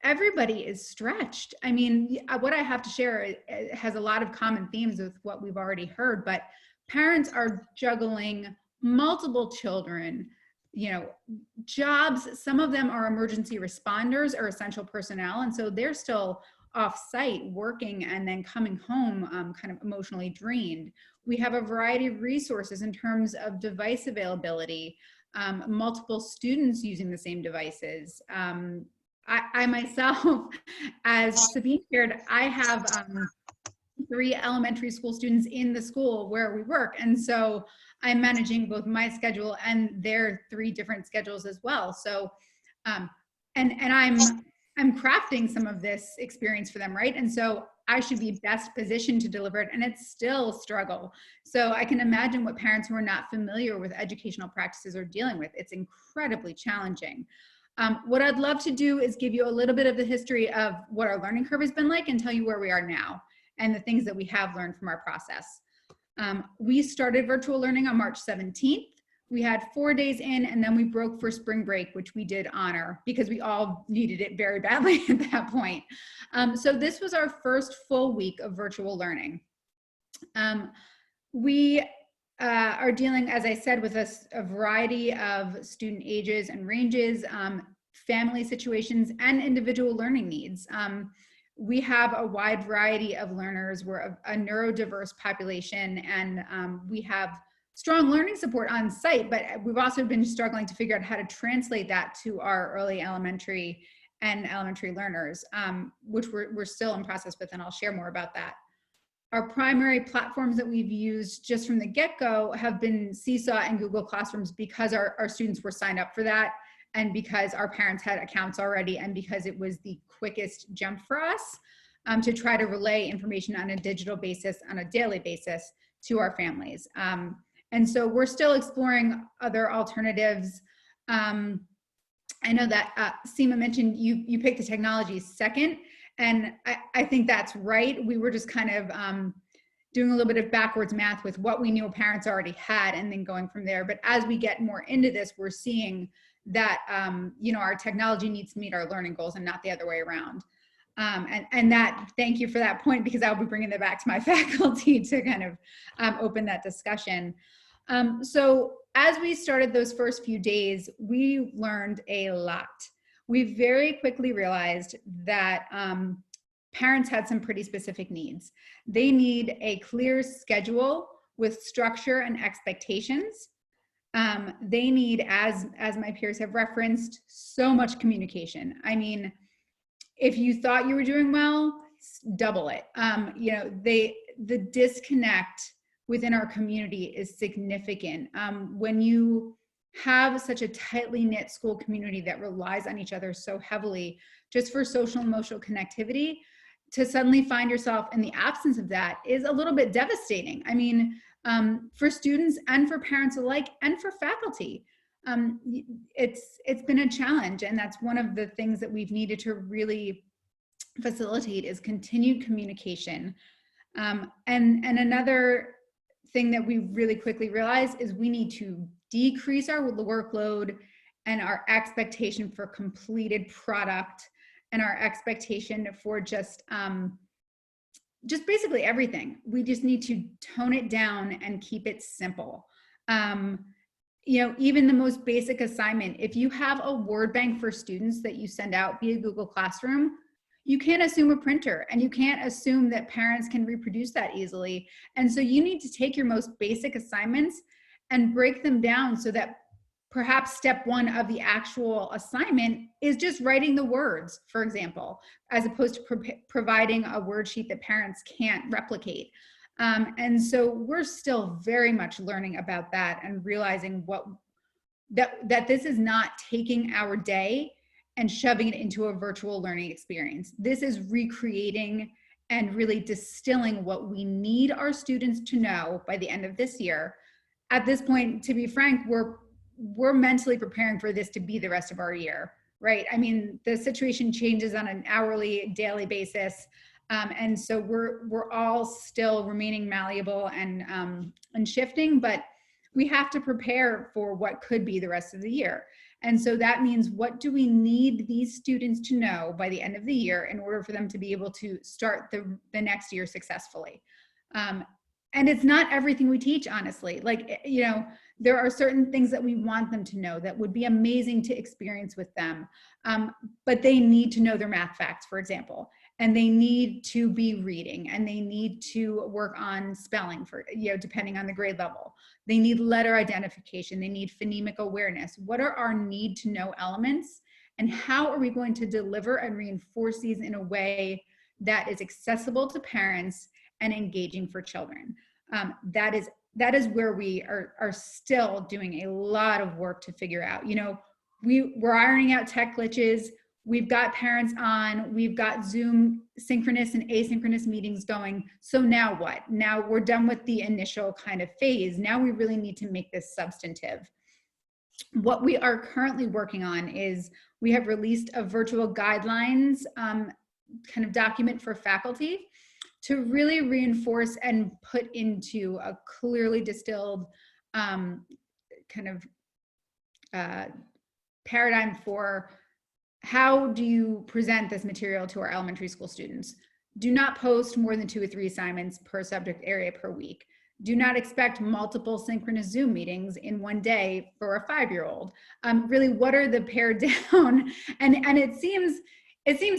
everybody is stretched. I mean, what I have to share has a lot of common themes with what we've already heard, but parents are juggling multiple children, you know, jobs. Some of them are emergency responders or essential personnel, and so they're still off-site working and then coming home kind of emotionally drained. We have a variety of resources in terms of device availability, multiple students using the same devices. I myself, as Sabeen shared, I have 3 elementary school students in the school where we work. And so I'm managing both my schedule and their 3 different schedules as well. So, and I'm crafting some of this experience for them, right? And so I should be best positioned to deliver it, and it's still a struggle. So I can imagine what parents who are not familiar with educational practices are dealing with. It's incredibly challenging. What I'd love to do is give you a little bit of the history of what our learning curve has been like and tell you where we are now and the things that we have learned from our process. We started virtual learning on March 17th. We had 4 days in, and then we broke for spring break, which we did honor because we all needed it very badly at that point. So this was our first full week of virtual learning. We are dealing, as I said, with a variety of student ages and ranges, family situations, and individual learning needs. We have a wide variety of learners. We're a neurodiverse population, and we have strong learning support on site, but we've also been struggling to figure out how to translate that to our early elementary and elementary learners, which we're still in process with, and I'll share more about that. Our primary platforms that we've used just from the get-go have been Seesaw and Google Classrooms because our students were signed up for that, and because our parents had accounts already, and because it was the quickest jump for us to try to relay information on a digital basis, on a daily basis, to our families. And so we're still exploring other alternatives. I know that Seema mentioned you picked the technology second, and I think that's right. We were just kind of doing a little bit of backwards math with what we knew parents already had and then going from there. But as we get more into this, we're seeing that, you know, our technology needs to meet our learning goals and not the other way around. And that, thank you for that point, because I'll be bringing that back to my faculty to kind of open that discussion. So as we started those first few days, we learned a lot. We very quickly realized that parents had some pretty specific needs. They need a clear schedule with structure and expectations. They need, as my peers have referenced, so much communication. I mean, if you thought you were doing well, double it. You know, the disconnect within our community is significant. When you have such a tightly knit school community that relies on each other so heavily just for social and emotional connectivity, to suddenly find yourself in the absence of that is a little bit devastating. I mean, for students and for parents alike and for faculty, it's been a challenge, and that's one of the things that we've needed to really facilitate is continued communication. And another thing that we really quickly realized is we need to decrease our workload and our expectation for completed product and our expectation for just basically everything. We just need to tone it down and keep it simple. You know, even the most basic assignment, if you have a word bank for students that you send out via Google Classroom, you can't assume a printer, and you can't assume that parents can reproduce that easily. And so you need to take your most basic assignments and break them down so that perhaps step one of the actual assignment is just writing the words, for example, as opposed to providing a word sheet that parents can't replicate. And so we're still very much learning about that and realizing that this is not taking our day and shoving it into a virtual learning experience. This is recreating and really distilling what we need our students to know by the end of this year. At this point, to be frank, we're mentally preparing for this to be the rest of our year, right? I mean, the situation changes on an hourly, daily basis. And so we're all still remaining malleable and shifting, but we have to prepare for what could be the rest of the year. And so that means, what do we need these students to know by the end of the year in order for them to be able to start the next year successfully? And it's not everything we teach, honestly. Like, you know, there are certain things that we want them to know that would be amazing to experience with them. But they need to know their math facts, for example, and they need to be reading, and they need to work on spelling, for, you know, depending on the grade level. They need letter identification. They need phonemic awareness. What are our need to know elements, and how are we going to deliver and reinforce these in a way that is accessible to parents and engaging for children? That is where we are still doing a lot of work to figure out. You know, we're ironing out tech glitches. We've got parents on, we've got Zoom synchronous and asynchronous meetings going. So now what? Now we're done with the initial kind of phase. Now we really need to make this substantive. What we are currently working on is we have released a virtual guidelines kind of document for faculty to really reinforce and put into a clearly distilled kind of paradigm for how do you present this material to our elementary school students. Do not post more than 2 or 3 assignments per subject area per week. Do not expect multiple synchronous Zoom meetings in one day for a 5-year-old. Really, what are the pared down? And it seems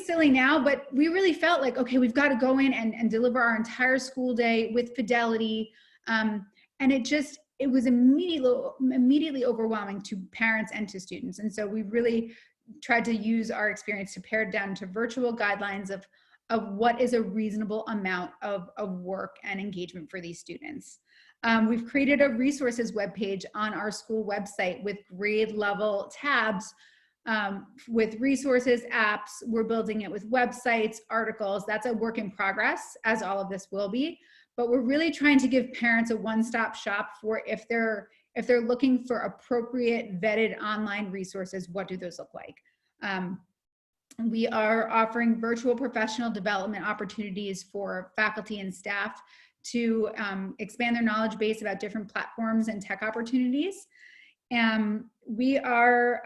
silly now, but we really felt like, okay, we've got to go in and deliver our entire school day with fidelity. And it was immediately overwhelming to parents and to students. And so we really tried to use our experience to pare it down to virtual guidelines of what is a reasonable amount of work and engagement for these students. We've created a resources webpage on our school website with grade level tabs with resources, apps. We're building it with websites, articles. That's a work in progress, as all of this will be. But we're really trying to give parents a one-stop shop for if they're if they're looking for appropriate vetted online resources, what do those look like? We are offering virtual professional development opportunities for faculty and staff to expand their knowledge base about different platforms and tech opportunities. We are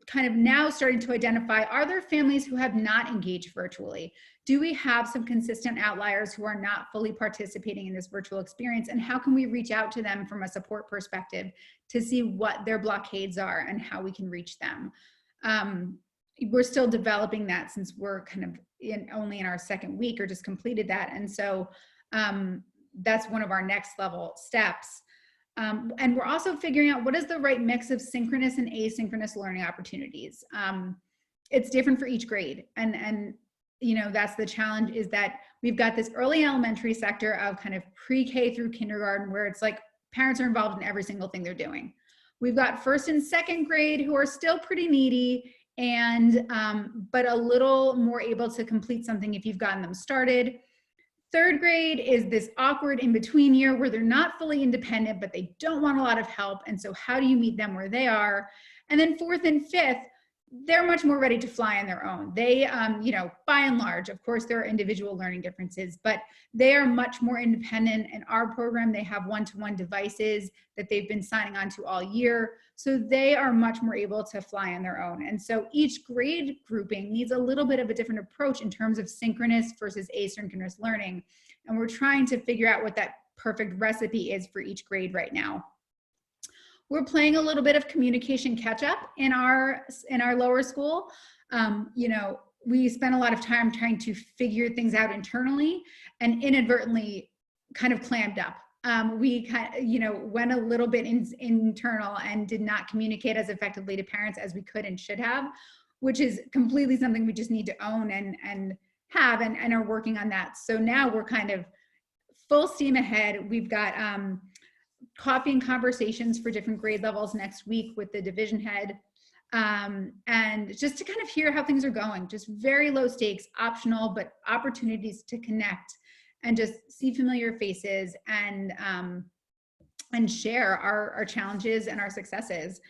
kind of now starting to identify, are there families who have not engaged virtually? Do we have some consistent outliers who are not fully participating in this virtual experience? And how can we reach out to them from a support perspective to see what their blockades are and how we can reach them? We're still developing that since we're kind of only in our second week or just completed that. And so that's one of our next level steps. And we're also figuring out what is the right mix of synchronous and asynchronous learning opportunities. It's different for each grade. And you know, that's the challenge, is that we've got this early elementary sector of kind of pre-K through kindergarten where it's like parents are involved in every single thing they're doing. We've got first and second grade who are still pretty needy and but a little more able to complete something if you've gotten them started. Third grade is this awkward in-between year where they're not fully independent, but they don't want a lot of help. And so how do you meet them where they are? And then fourth and fifth, they're much more ready to fly on their own. They, you know, by and large, of course, there are individual learning differences, but they are much more independent. In our program, they have one-to-one devices that they've been signing on to all year. So they are much more able to fly on their own. And so each grade grouping needs a little bit of a different approach in terms of synchronous versus asynchronous learning. And we're trying to figure out what that perfect recipe is for each grade right now. We're playing a little bit of communication catch up in our lower school. You know, we spent a lot of time trying to figure things out internally and inadvertently kind of clammed up. We kind of, you know, went a little bit internal and did not communicate as effectively to parents as we could and should have, which is completely something we just need to own and have and are working on that. So now we're kind of full steam ahead. We've got coffee and conversations for different grade levels next week with the division head. And just to kind of hear how things are going, just very low stakes, optional, but opportunities to connect and just see familiar faces and share our challenges and our successes.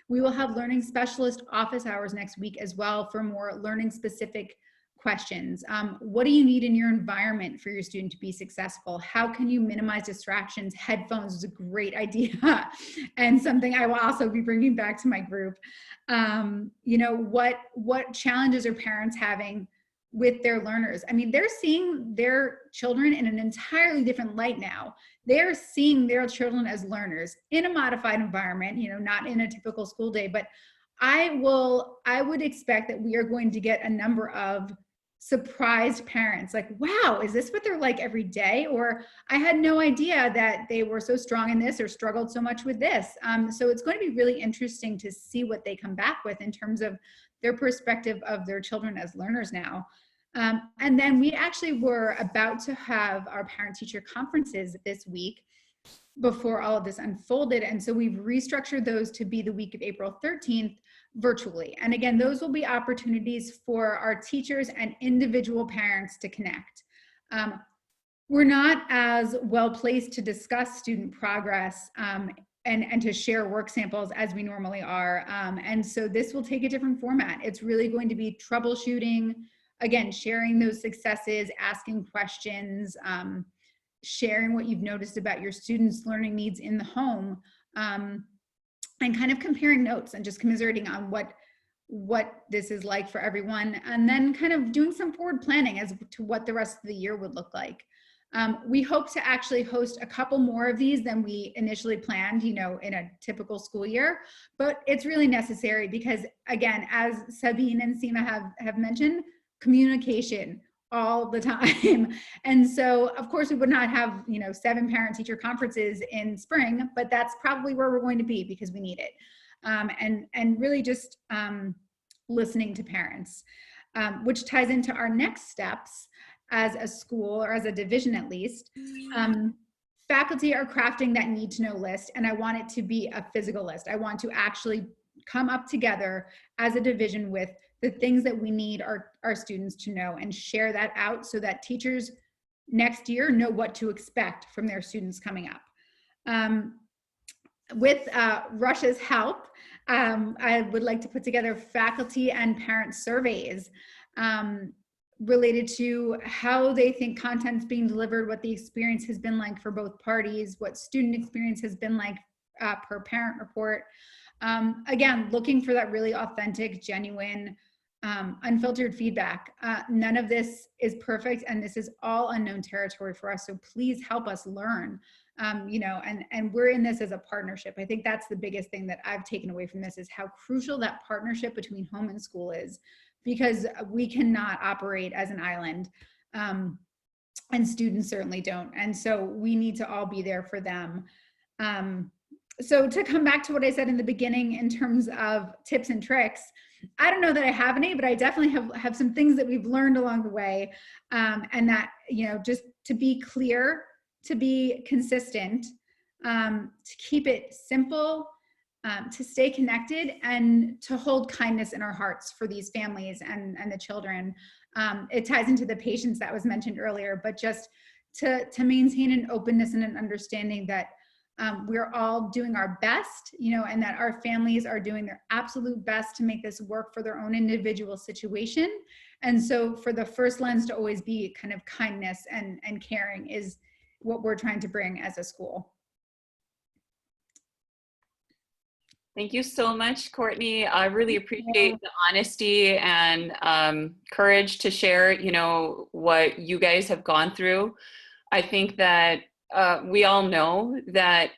We will have learning specialist office hours next week as well for more learning specific questions. What do you need in your environment for your student to be successful? How can you minimize distractions? Headphones is a great idea and something I will also be bringing back to my group. You know, what challenges are parents having with their learners? I mean, they're seeing their children in an entirely different light now. They're seeing their children as learners in a modified environment, you know, not in a typical school day, but I would expect that we are going to get a number of surprised parents like, wow, is this what they're like every day? Or I had no idea that they were so strong in this or struggled so much with this. So it's going to be really interesting to see what they come back with in terms of their perspective of their children as learners now. And then we actually were about to have our parent-teacher conferences this week before all of this unfolded. And so we've restructured those to be the week of April 13th virtually. And again, those will be opportunities for our teachers and individual parents to connect. We're not as well placed to discuss student progress and to share work samples as we normally are. And so this will take a different format. It's really going to be troubleshooting, again, sharing those successes, asking questions, sharing what you've noticed about your students' learning needs in the home, and kind of comparing notes and just commiserating on what this is like for everyone, and then kind of doing some forward planning as to what the rest of the year would look like. We hope to actually host a couple more of these than we initially planned, you know, in a typical school year, but it's really necessary because, again, as Sabeen and Seema have mentioned, communication all the time. And so of course we would not have, you know, 7 parent-teacher conferences in spring, but that's probably where we're going to be because we need it. And really just listening to parents, which ties into our next steps as a school or as a division at least. Faculty are crafting that need to know list, and I want it to be a physical list. I want to actually come up together as a division with the things that we need our students to know and share that out so that teachers next year know what to expect from their students coming up. with Russia's help, I would like to put together faculty and parent surveys related to how they think content's being delivered, what the experience has been like for both parties, what student experience has been like per parent report. Again, looking for that really authentic, genuine, unfiltered feedback. None of this is perfect, and this is all unknown territory for us. So please help us learn. And we're in this as a partnership. I think that's the biggest thing that I've taken away from this, is how crucial that partnership between home and school is, because we cannot operate as an island, and students certainly don't. And so we need to all be there for them. So to come back to what I said in the beginning in terms of tips and tricks, I don't know that I have any, but I definitely have some things that we've learned along the way. And that, just to be clear, to be consistent, to keep it simple, to stay connected, and to hold kindness in our hearts for these families and the children. It ties into the patience that was mentioned earlier, but just to maintain an openness and an understanding that we're all doing our best, and that our families are doing their absolute best to make this work for their own individual situation. And so for the first lens to always be kind of kindness and caring is what we're trying to bring as a school. Thank you so much, Courtney. I really appreciate the honesty and courage to share, what you guys have gone through. I think that we all know that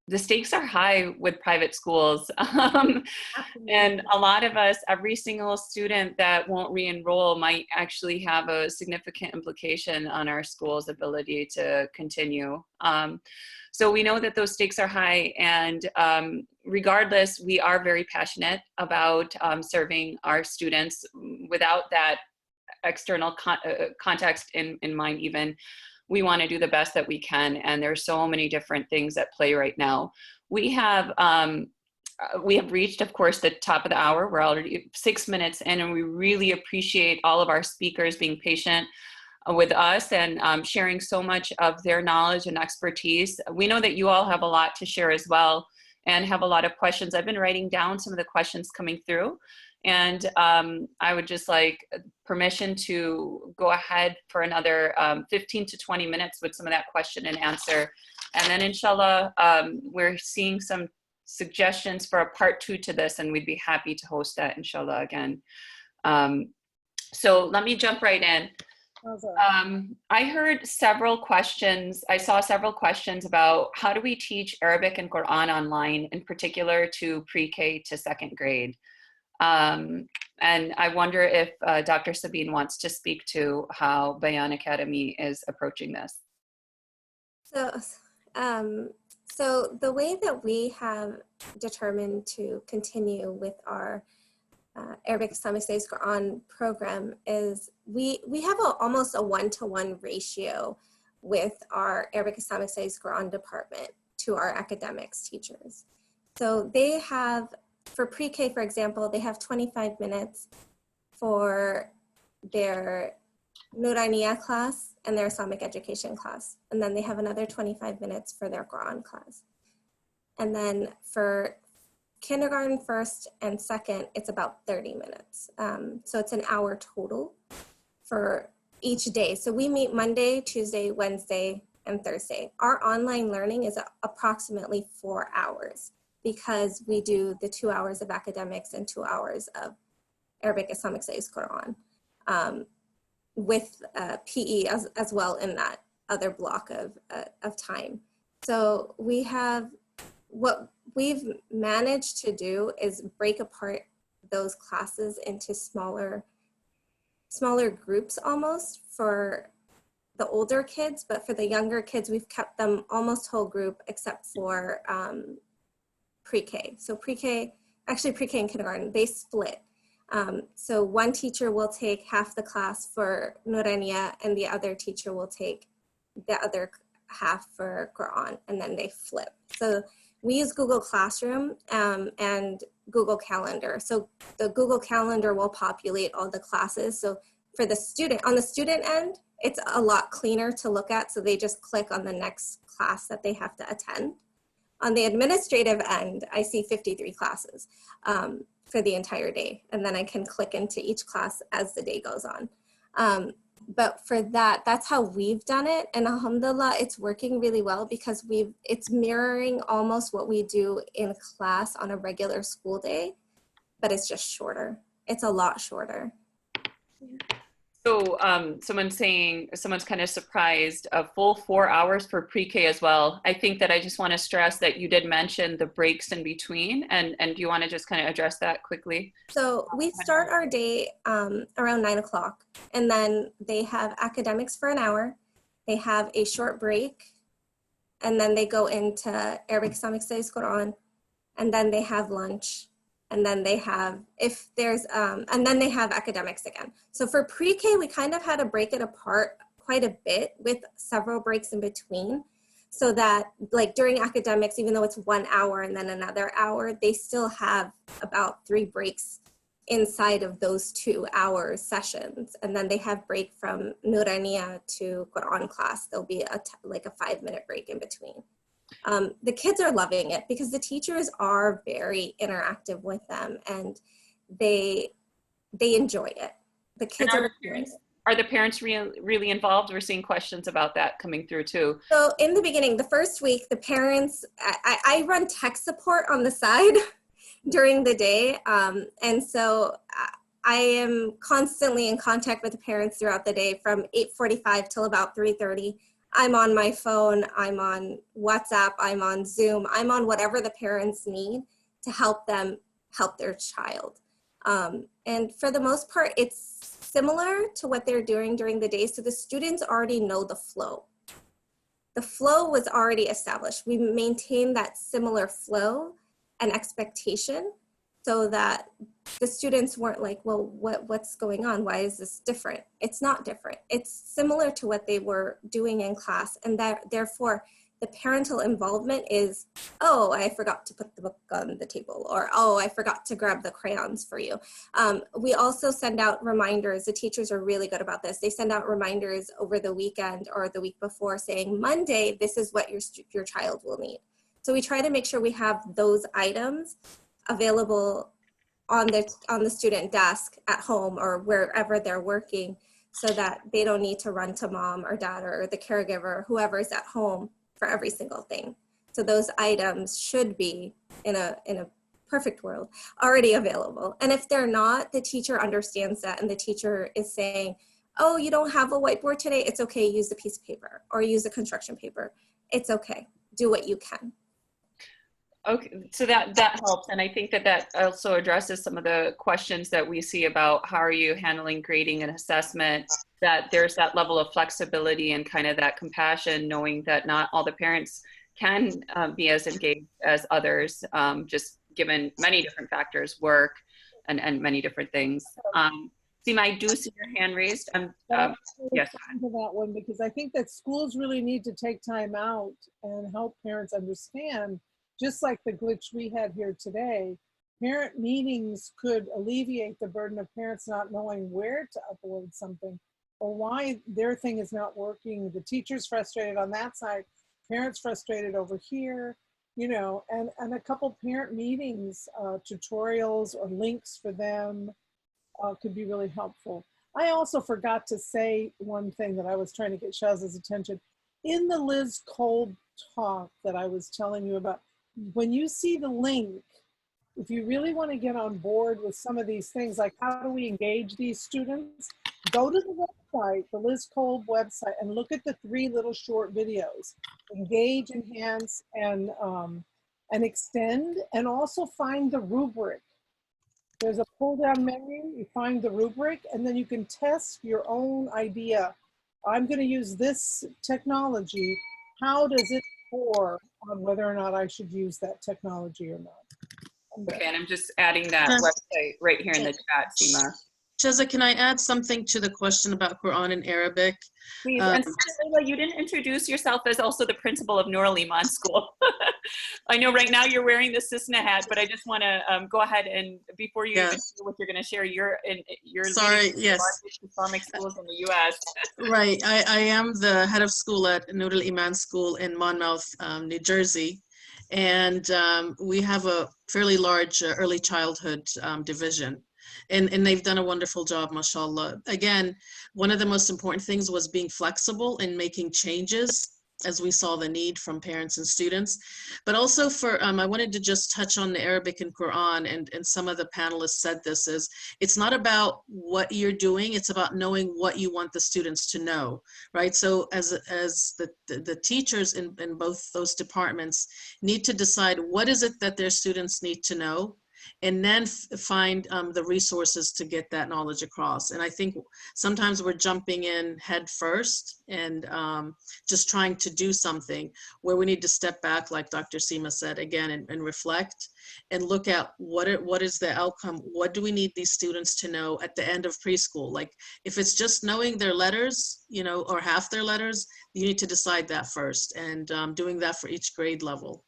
the stakes are high with private schools. And a lot of us, every single student that won't re-enroll might actually have a significant implication on our school's ability to continue. So we know that those stakes are high, and regardless, we are very passionate about serving our students without that external context in mind even. We want to do the best that we can, and there's so many different things at play right now. We have reached, of course, the top of the hour. We're already 6 minutes in, and we really appreciate all of our speakers being patient with us and sharing so much of their knowledge and expertise. We know that you all have a lot to share as well and have a lot of questions. I've been writing down some of the questions coming through, and I would just like permission to go ahead for another 15 to 20 minutes with some of that question and answer. And then inshallah, we're seeing some suggestions for a part 2 to this, and we'd be happy to host that inshallah again. So let me jump right in. I heard several questions. I saw several questions about how do we teach Arabic and Quran online, in particular to pre-K to 2nd grade. And I wonder if Dr. Sabeen wants to speak to how Bayaan Academy is approaching this. So the way that we have determined to continue with our Arabic Islamic Studies Quran program is we have almost a 1-to-1 ratio with our Arabic Islamic Studies Quran department to our academics teachers. So they have, for pre-K, for example, they have 25 minutes for their Nuraniya class and their Islamic education class. And then they have another 25 minutes for their Quran class. And then for kindergarten, 1st and 2nd, it's about 30 minutes. So it's an hour total for each day. So we meet Monday, Tuesday, Wednesday, and Thursday. Our online learning is approximately 4 hours because we do the 2 hours of academics and 2 hours of Arabic Islamic Studies Quran with PE as well in that other block of time. So we have, what we've managed to do is break apart those classes into smaller groups almost for the older kids, but for the younger kids, we've kept them almost whole group except for pre-K. So pre-K and kindergarten, they split. So one teacher will take half the class for Nuraniya and the other teacher will take the other half for Quran, and then they flip. So we use Google Classroom and Google Calendar. So the Google Calendar will populate all the classes. So for the student, on the student end, it's a lot cleaner to look at. So they just click on the next class that they have to attend. On the administrative end, I see 53 classes for the entire day. And then I can click into each class as the day goes on. But for that, that's how we've done it. And alhamdulillah, it's working really well because it's mirroring almost what we do in class on a regular school day, but it's just shorter. It's a lot shorter. So someone's kind of surprised, a full 4 hours for pre-K as well. I think that I just want to stress that you did mention the breaks in between, and do you want to just kind of address that quickly? So we start our day around 9 o'clock, and then they have academics for an hour. They have a short break, and then they go into Arabic, Islamic Studies, Quran, and then they have lunch. And then they have, and then they have academics again. So for pre-K, we kind of had to break it apart quite a bit with several breaks in between, so that like during academics, even though it's 1 hour and then another hour, they still have about 3 breaks inside of those 2 hour sessions. And then they have break from Nuraniya to Quran class. There'll be like a 5-minute break in between. The kids are loving it because the teachers are very interactive with them, and they enjoy it. The kids Are the parents really involved? We're seeing questions about that coming through too. So in the beginning, the first week, the parents, I run tech support on the side during the day. And so I am constantly in contact with the parents throughout the day from 8:45 till about 3:30. I'm on my phone, I'm on WhatsApp, I'm on Zoom, I'm on whatever the parents need to help them help their child. And for the most part, it's similar to what they're doing during the day. So the students already know the flow. The flow was already established. We maintain that similar flow and expectation so that the students weren't like, well, what's going on? Why is this different? It's not different. It's similar to what they were doing in class. And that therefore the parental involvement is, oh, I forgot to put the book on the table, or, oh, I forgot to grab the crayons for you. We also send out reminders. The teachers are really good about this. They send out reminders over the weekend or the week before saying, Monday, this is what your child will need. So we try to make sure we have those items available on the student desk at home or wherever they're working, so that they don't need to run to mom or dad or the caregiver, whoever's at home, for every single thing. So those items should be, in a perfect world, already available. And if they're not, the teacher understands that, and the teacher is saying, oh, you don't have a whiteboard today? It's okay, use a piece of paper or use a construction paper. It's okay, do what you can. Okay, so that helps. And I think that also addresses some of the questions that we see about how are you handling grading and assessment, that there's that level of flexibility and kind of that compassion, knowing that not all the parents can be as engaged as others, just given many different factors, work and many different things. Seema, I do see your hand raised. Yes. To that one, because I think that schools really need to take time out and help parents understand. Just like the glitch we had here today, parent meetings could alleviate the burden of parents not knowing where to upload something or why their thing is not working. The teacher's frustrated on that side, parents frustrated over here, you know, and a couple parent meetings, tutorials or links for them could be really helpful. I also forgot to say one thing that I was trying to get Shaz's attention. In the Liz Kolb talk that I was telling you about, when you see the link, if you really want to get on board with some of these things, like how do we engage these students, go to the website, the Liz Kolb website, and look at the 3 little short videos: engage, enhance, and extend, and also find the rubric. There's a pull-down menu, you find the rubric, and then you can test your own idea. I'm going to use this technology. How does it score on whether or not I should use that technology or not? Okay, and I'm just adding that website right here in the chat, Seema. Shaza, can I add something to the question about Quran in Arabic? Please, and Leila, you didn't introduce yourself as also the principal of Nur al-Iman School. I know right now you're wearing the CISNA hat, but I just want to go ahead and before you even share what you're going to share, your Islamic schools in the U.S. Right, I am the head of school at Nur al-Iman School in Monmouth, New Jersey. And we have a fairly large early childhood division. And they've done a wonderful job, mashallah. Again, one of the most important things was being flexible and making changes as we saw the need from parents and students. But also for, I wanted to just touch on the Arabic and Quran, and some of the panelists said this, is it's not about what you're doing, it's about knowing what you want the students to know, right? So as the teachers in both those departments need to decide what is it that their students need to know, and then find the resources to get that knowledge across. And I think sometimes we're jumping in head first and just trying to do something where we need to step back, like Dr. Seema said, again, and reflect and look at what is the outcome? What do we need these students to know at the end of preschool? Like if it's just knowing their letters, you know, or half their letters, you need to decide that first, and doing that for each grade level.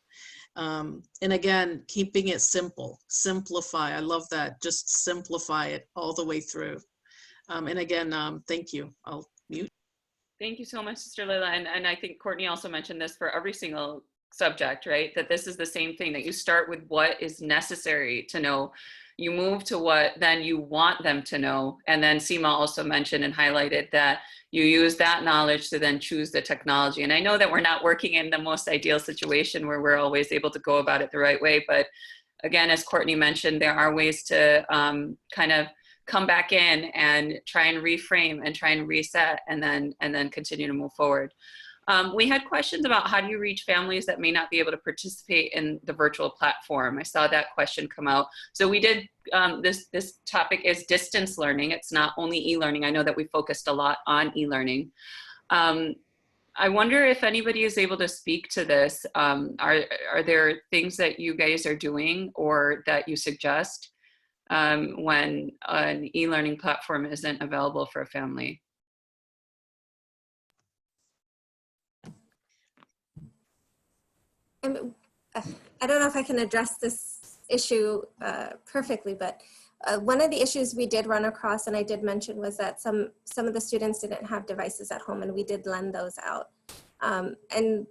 And again, keeping it simple, simplify. I love that. Just simplify it all the way through. And again, thank you. I'll mute. Thank you so much, Sister Leila. And I think Courtney also mentioned this for every single subject, right? That this is the same thing, that you start with what is necessary to know. You move to what then you want them to know. And then Seema also mentioned and highlighted that you use that knowledge to then choose the technology. And I know that we're not working in the most ideal situation where we're always able to go about it the right way. But again, as Courtney mentioned, there are ways to kind of come back in and try and reframe and try and reset, and then continue to move forward. We had questions about how do you reach families that may not be able to participate in the virtual platform. I saw that question come out. So we did, this topic is distance learning. It's not only e-learning. I know that we focused a lot on e-learning. I wonder if anybody is able to speak to this. Are there things that you guys are doing or that you suggest when an e-learning platform isn't available for a family? I don't know if I can address this issue perfectly, but one of the issues we did run across, and I did mention, was that some of the students didn't have devices at home, and we did lend those out. And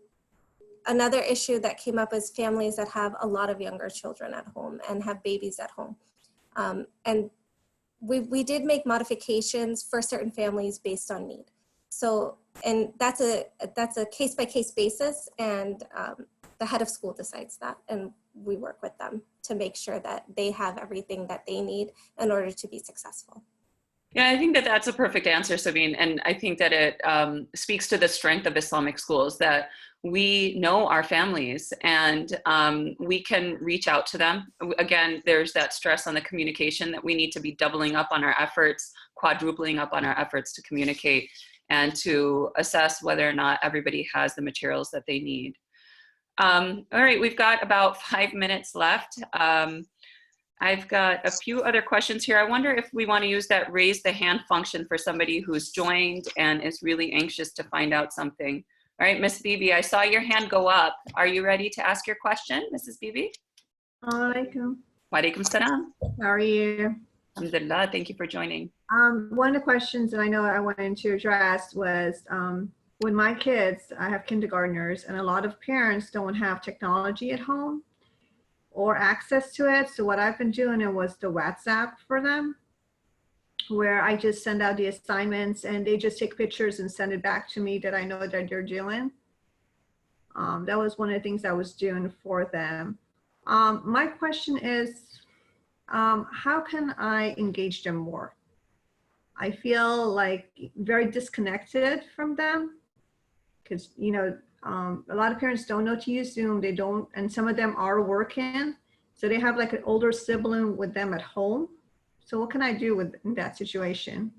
another issue that came up is families that have a lot of younger children at home and have babies at home. And we did make modifications for certain families based on need. So, and that's a case-by-case basis, and the head of school decides that, and we work with them to make sure that they have everything that they need in order to be successful. Yeah, I think that that's a perfect answer, Sabeen. And I think that it speaks to the strength of Islamic schools, that we know our families and we can reach out to them. Again, there's that stress on the communication that we need to be doubling up on our efforts, quadrupling up on our efforts to communicate and to assess whether or not everybody has the materials that they need. All right, we've got about 5 minutes left. I've got a few other questions here. I wonder if we want to use that raise the hand function for somebody who's joined and is really anxious to find out something. All right, Miss Bibi, I saw your hand go up. Are you ready to ask your question, Mrs. Bibi? Alaikum. Wa alaikum salam. How are you? Alhamdulillah, thank you for joining. One of the questions that I know I wanted to address was when my kids, I have kindergartners, and a lot of parents don't have technology at home or access to it. So what I've been doing, it was the WhatsApp for them, where I just send out the assignments and they just take pictures and send it back to me that I know that they're doing. That was one of the things I was doing for them. My question is, how can I engage them more? I feel like very disconnected from them because, you know, a lot of parents don't know to use Zoom. They don't, and some of them are working. So they have like an older sibling with them at home. So what can I do in that situation?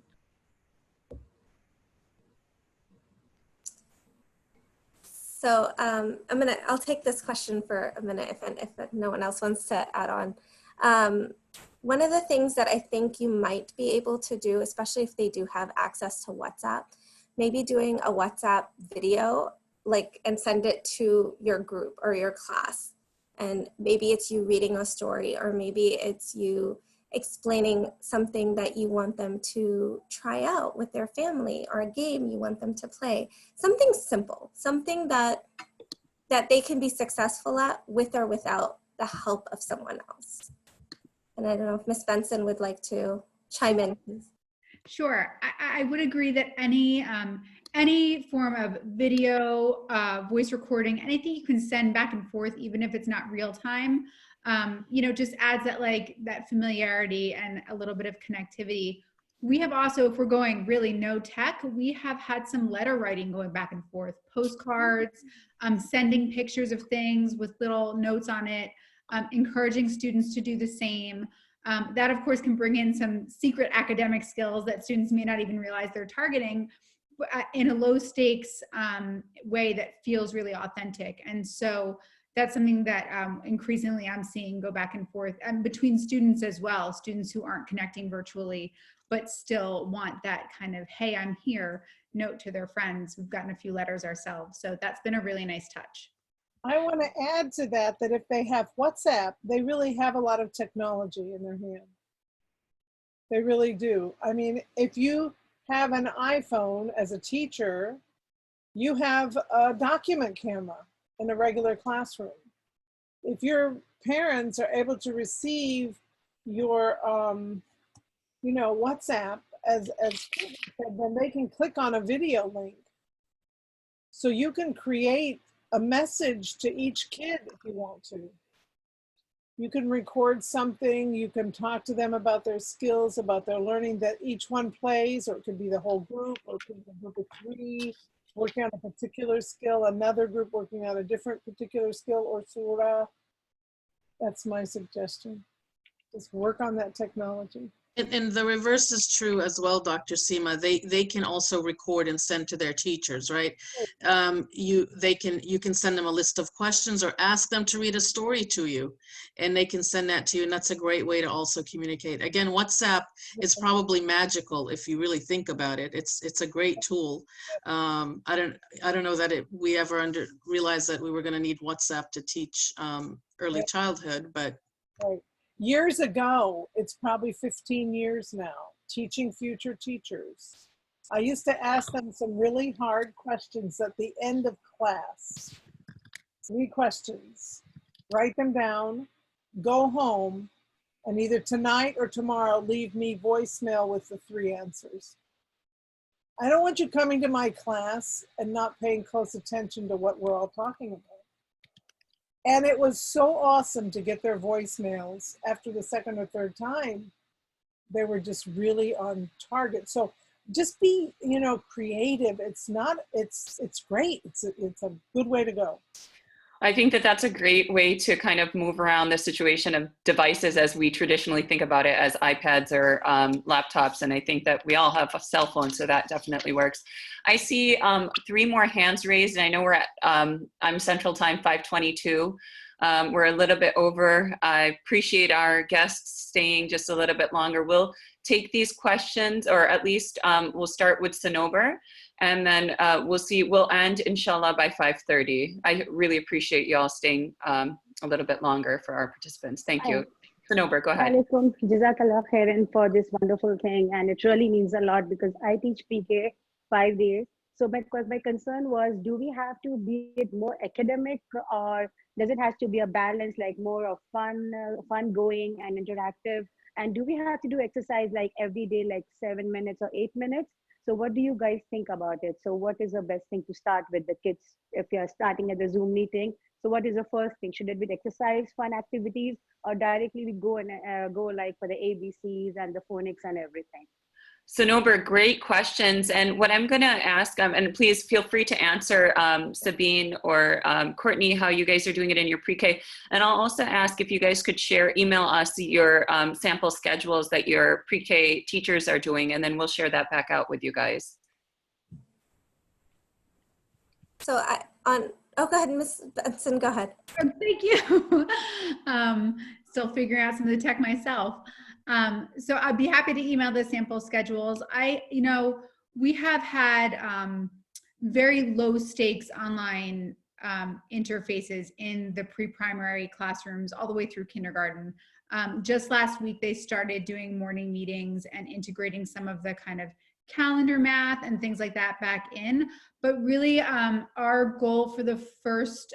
So I'll take this question for a minute if no one else wants to add on. One of the things that I think you might be able to do, especially if they do have access to WhatsApp, maybe doing a WhatsApp video, and send it to your group or your class. And maybe it's you reading a story, or maybe it's you explaining something that you want them to try out with their family, or a game you want them to play. Something simple, something that that they can be successful at with or without the help of someone else. And I don't know if Ms. Benson would like to chime in, please. Sure, I would agree that any form of video, voice recording, anything you can send back and forth, even if it's not real time, you know, just adds that familiarity and a little bit of connectivity. We have also, if we're going really no tech, we have had some letter writing going back and forth, postcards, sending pictures of things with little notes on it, encouraging students to do the same. That of course can bring in some secret academic skills that students may not even realize they're targeting, in a low stakes way that feels really authentic. And so that's something that increasingly I'm seeing go back and forth, and between students as well, students who aren't connecting virtually, but still want that kind of, hey, I'm here, note to their friends. We've gotten a few letters ourselves. So that's been a really nice touch. I want to add to that, that if they have WhatsApp, they really have a lot of technology in their hand. They really do. I mean, if you have an iPhone as a teacher, you have a document camera in a regular classroom. If your parents are able to receive your, you know, WhatsApp as then they can click on a video link. So you can create a message to each kid if you want to. You can record something, you can talk to them about their skills, about their learning that each one plays, or it could be the whole group, or it could be a group of 3 working on a particular skill, another group working on a different particular skill or surah. That's my suggestion. Just work on that technology. And the reverse is true as well, Dr. Seema. They can also record and send to their teachers, right? You can send them a list of questions or ask them to read a story to you, and they can send that to you. And that's a great way to also communicate. Again, WhatsApp is probably magical if you really think about it. It's a great tool. I don't know that we ever realized that we were going to need WhatsApp to teach early childhood, but. Right. Years ago, it's probably 15 years now, teaching future teachers, I used to ask them some really hard questions at the end of class. 3 questions. Write them down, go home, and either tonight or tomorrow leave me voicemail with the 3 answers. I don't want you coming to my class and not paying close attention to what we're all talking about. And it was so awesome to get their voicemails after the 2nd or 3rd time. They were just really on target. So just be, you know, creative. It's great. It's a good way to go. I think that that's a great way to kind of move around the situation of devices as we traditionally think about it as iPads or laptops. And I think that we all have a cell phone, so that definitely works. I see 3 more hands raised, and I know we're at, I'm Central Time 5:22. We're a little bit over. I appreciate our guests staying just a little bit longer. We'll take these questions, or at least we'll start with Sanober, and then we'll end inshallah by 5:30. I really appreciate you all staying a little bit longer for our participants. Thank you. Sanober, go ahead. Alaikum, Jazakallah khairan for this wonderful thing, and it really means a lot because I teach PK 5 days. So my concern was, do we have to be more academic, or does it have to be a balance, like more of fun going and interactive? And do we have to do exercise like every day, like 7 minutes or 8 minutes? So what do you guys think about it? So what is the best thing to start with the kids if you're starting at the Zoom meeting? So what is the first thing? Should it be exercise, fun activities, or directly we go and go like for the ABCs and the phonics and everything? Sanober, great questions. And what I'm going to ask, and please feel free to answer, Sabeen or Courtney, how you guys are doing it in your pre-K. And I'll also ask if you guys could email us your sample schedules that your pre-K teachers are doing, and then we'll share that back out with you guys. So go ahead, Ms. Benson, go ahead. Thank you. Still figuring out some of the tech myself. So I'd be happy to email the sample schedules. We have had very low stakes online interfaces in the pre-primary classrooms all the way through kindergarten. Just last week, they started doing morning meetings and integrating some of the kind of calendar math and things like that back in. But really, our goal for the first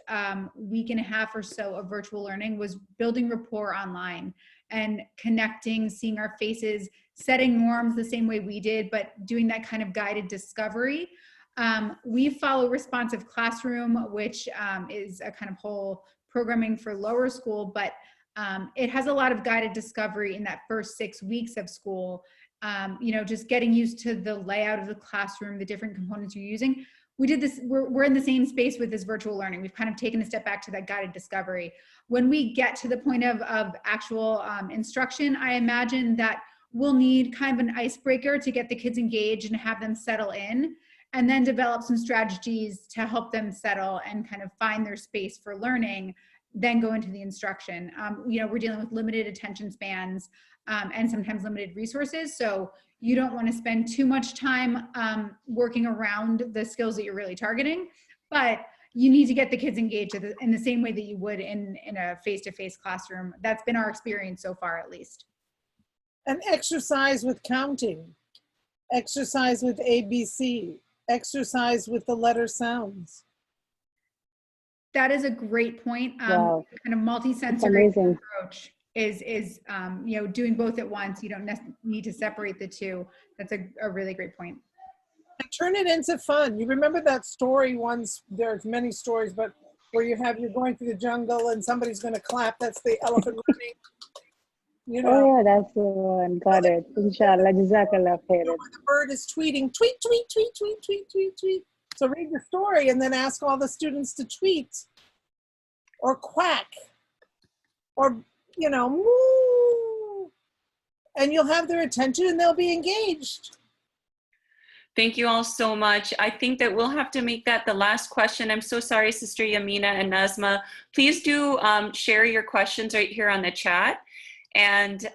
week and a half or so of virtual learning was building rapport online and connecting, seeing our faces, setting norms the same way we did, but doing that kind of guided discovery. We follow Responsive Classroom, which is a kind of whole programming for lower school, but it has a lot of guided discovery in that first 6 weeks of school. You know, just getting used to the layout of the classroom, the different components you're using. We did this, we're in the same space with this virtual learning. We've kind of taken a step back to that guided discovery. When we get to the point of actual instruction, I imagine that we'll need kind of an icebreaker to get the kids engaged and have them settle in, and then develop some strategies to help them settle and kind of find their space for learning, then go into the instruction. You know, we're dealing with limited attention spans and sometimes limited resources. So you don't want to spend too much time working around the skills that you're really targeting, but you need to get the kids engaged in the same way that you would in a face-to-face classroom. That's been our experience so far, at least. And exercise with counting, exercise with ABC, exercise with the letter sounds. That is a great point. Wow. Kind of multi-sensory approach is you know, doing both at once. You don't need to separate the two. That's a really great point. And turn it into fun. You remember that story once, there's many stories, but where you're going through the jungle and somebody's going to clap. That's the elephant running. You know. Oh, yeah, that's the one. Got it. Inshallah. Jazakallah khair. The bird is tweeting, tweet, tweet, tweet, tweet, tweet, tweet, tweet. So read the story and then ask all the students to tweet or quack or, you know, moo. And you'll have their attention and they'll be engaged. Thank you all so much. I think that we'll have to make that the last question. I'm so sorry, Sister Yamina and Nazma. Please do share your questions right here on the chat. And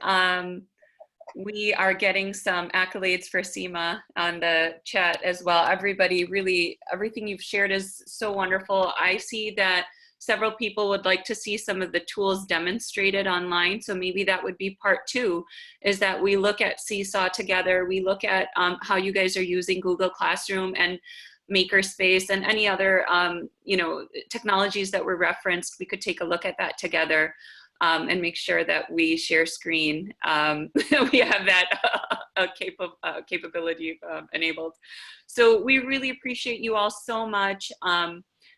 we are getting some accolades for Seema on the chat as well. Everybody, really, everything you've shared is so wonderful. I see that several people would like to see some of the tools demonstrated online. So maybe that would be part 2, is that we look at Seesaw together. We look at how you guys are using Google Classroom and Makerspace and any other you know, technologies that were referenced. We could take a look at that together. And make sure that we share screen. We have that capability enabled. So we really appreciate you all so much.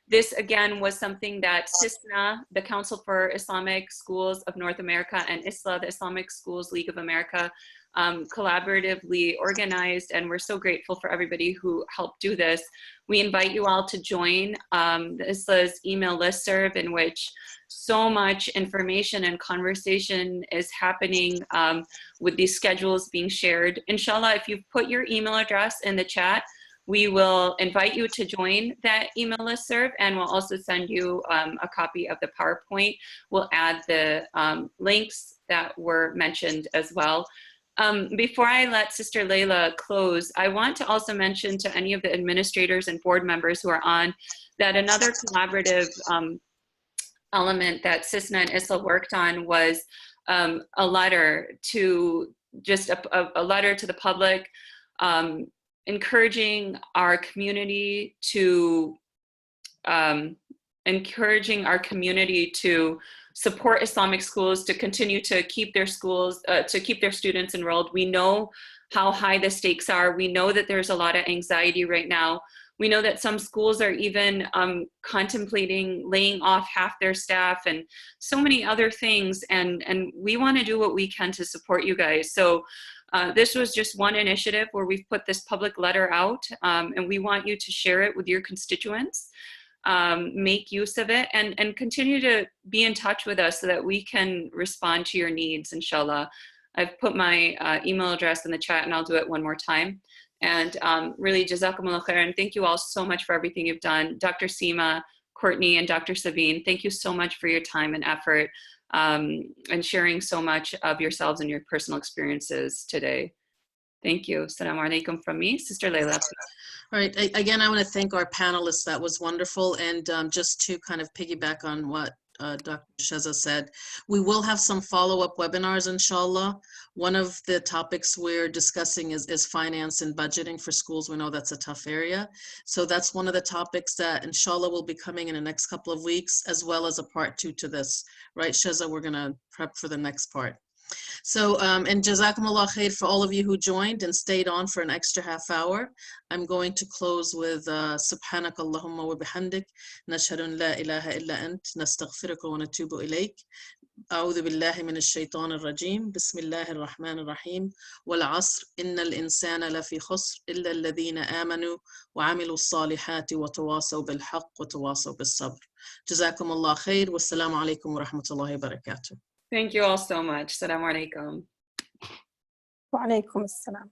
This again was something that CISNA, the Council for Islamic Schools of North America, and ISLA, the Islamic Schools League of America, collaboratively organized, and we're so grateful for everybody who helped do this. We invite you all to join the ISLA's email listserv, in which so much information and conversation is happening with these schedules being shared. Inshallah, if you put your email address in the chat, we will invite you to join that email listserv, and we'll also send you a copy of the PowerPoint. We'll add the links that were mentioned as well. Before I let Sister Layla close, I want to also mention to any of the administrators and board members who are on that another collaborative element that CISNA and ISLA worked on was a letter to a letter to the public, encouraging our community to support Islamic schools, to continue to keep their schools, to keep their students enrolled. We know how high the stakes are. We know that there's a lot of anxiety right now. We know that some schools are even contemplating laying off half their staff and so many other things. And we want to do what we can to support you guys. So this was just one initiative where we've put this public letter out, and we want you to share it with your constituents. Make use of it and continue to be in touch with us so that we can respond to your needs, inshallah. I've put my email address in the chat, and I'll do it one more time. And really, jazakumullah khairan. Thank you all so much for everything you've done. Dr. Seema, Courtney, and Dr. Sabeen, thank you so much for your time and effort and sharing so much of yourselves and your personal experiences today. Thank you. Assalamu alaikum from me, Sister Layla. All right, again, I want to thank our panelists. That was wonderful. And just to kind of piggyback on what Dr. Sheza said. We will have some follow-up webinars, inshallah. One of the topics we're discussing is finance and budgeting for schools. We know that's a tough area. So that's one of the topics that, inshallah, will be coming in the next couple of weeks, as well as a part 2 to this. Right, Sheza, we're gonna prep for the next part. So, and Jazakumullah khair for all of you who joined and stayed on for an extra half hour. I'm going to close with Subhanak Allahumma wa bihamdik, nashhadu an la ilaha illa ant, nastaghfiruka wa natubu ilayk. أعوذ بالله من الشيطان الرجيم بسم الله الرحمن الرحيم والعصر إن الإنسان لفي خسر إلا الذين آمنوا وعملوا الصالحات وتواصوا بالحق وتواصوا بالصبر. جزاكم الله خير والسلام عليكم ورحمة الله وبركاته. Thank you all so much. Assalamu alaikum. Wa alaikum assalam.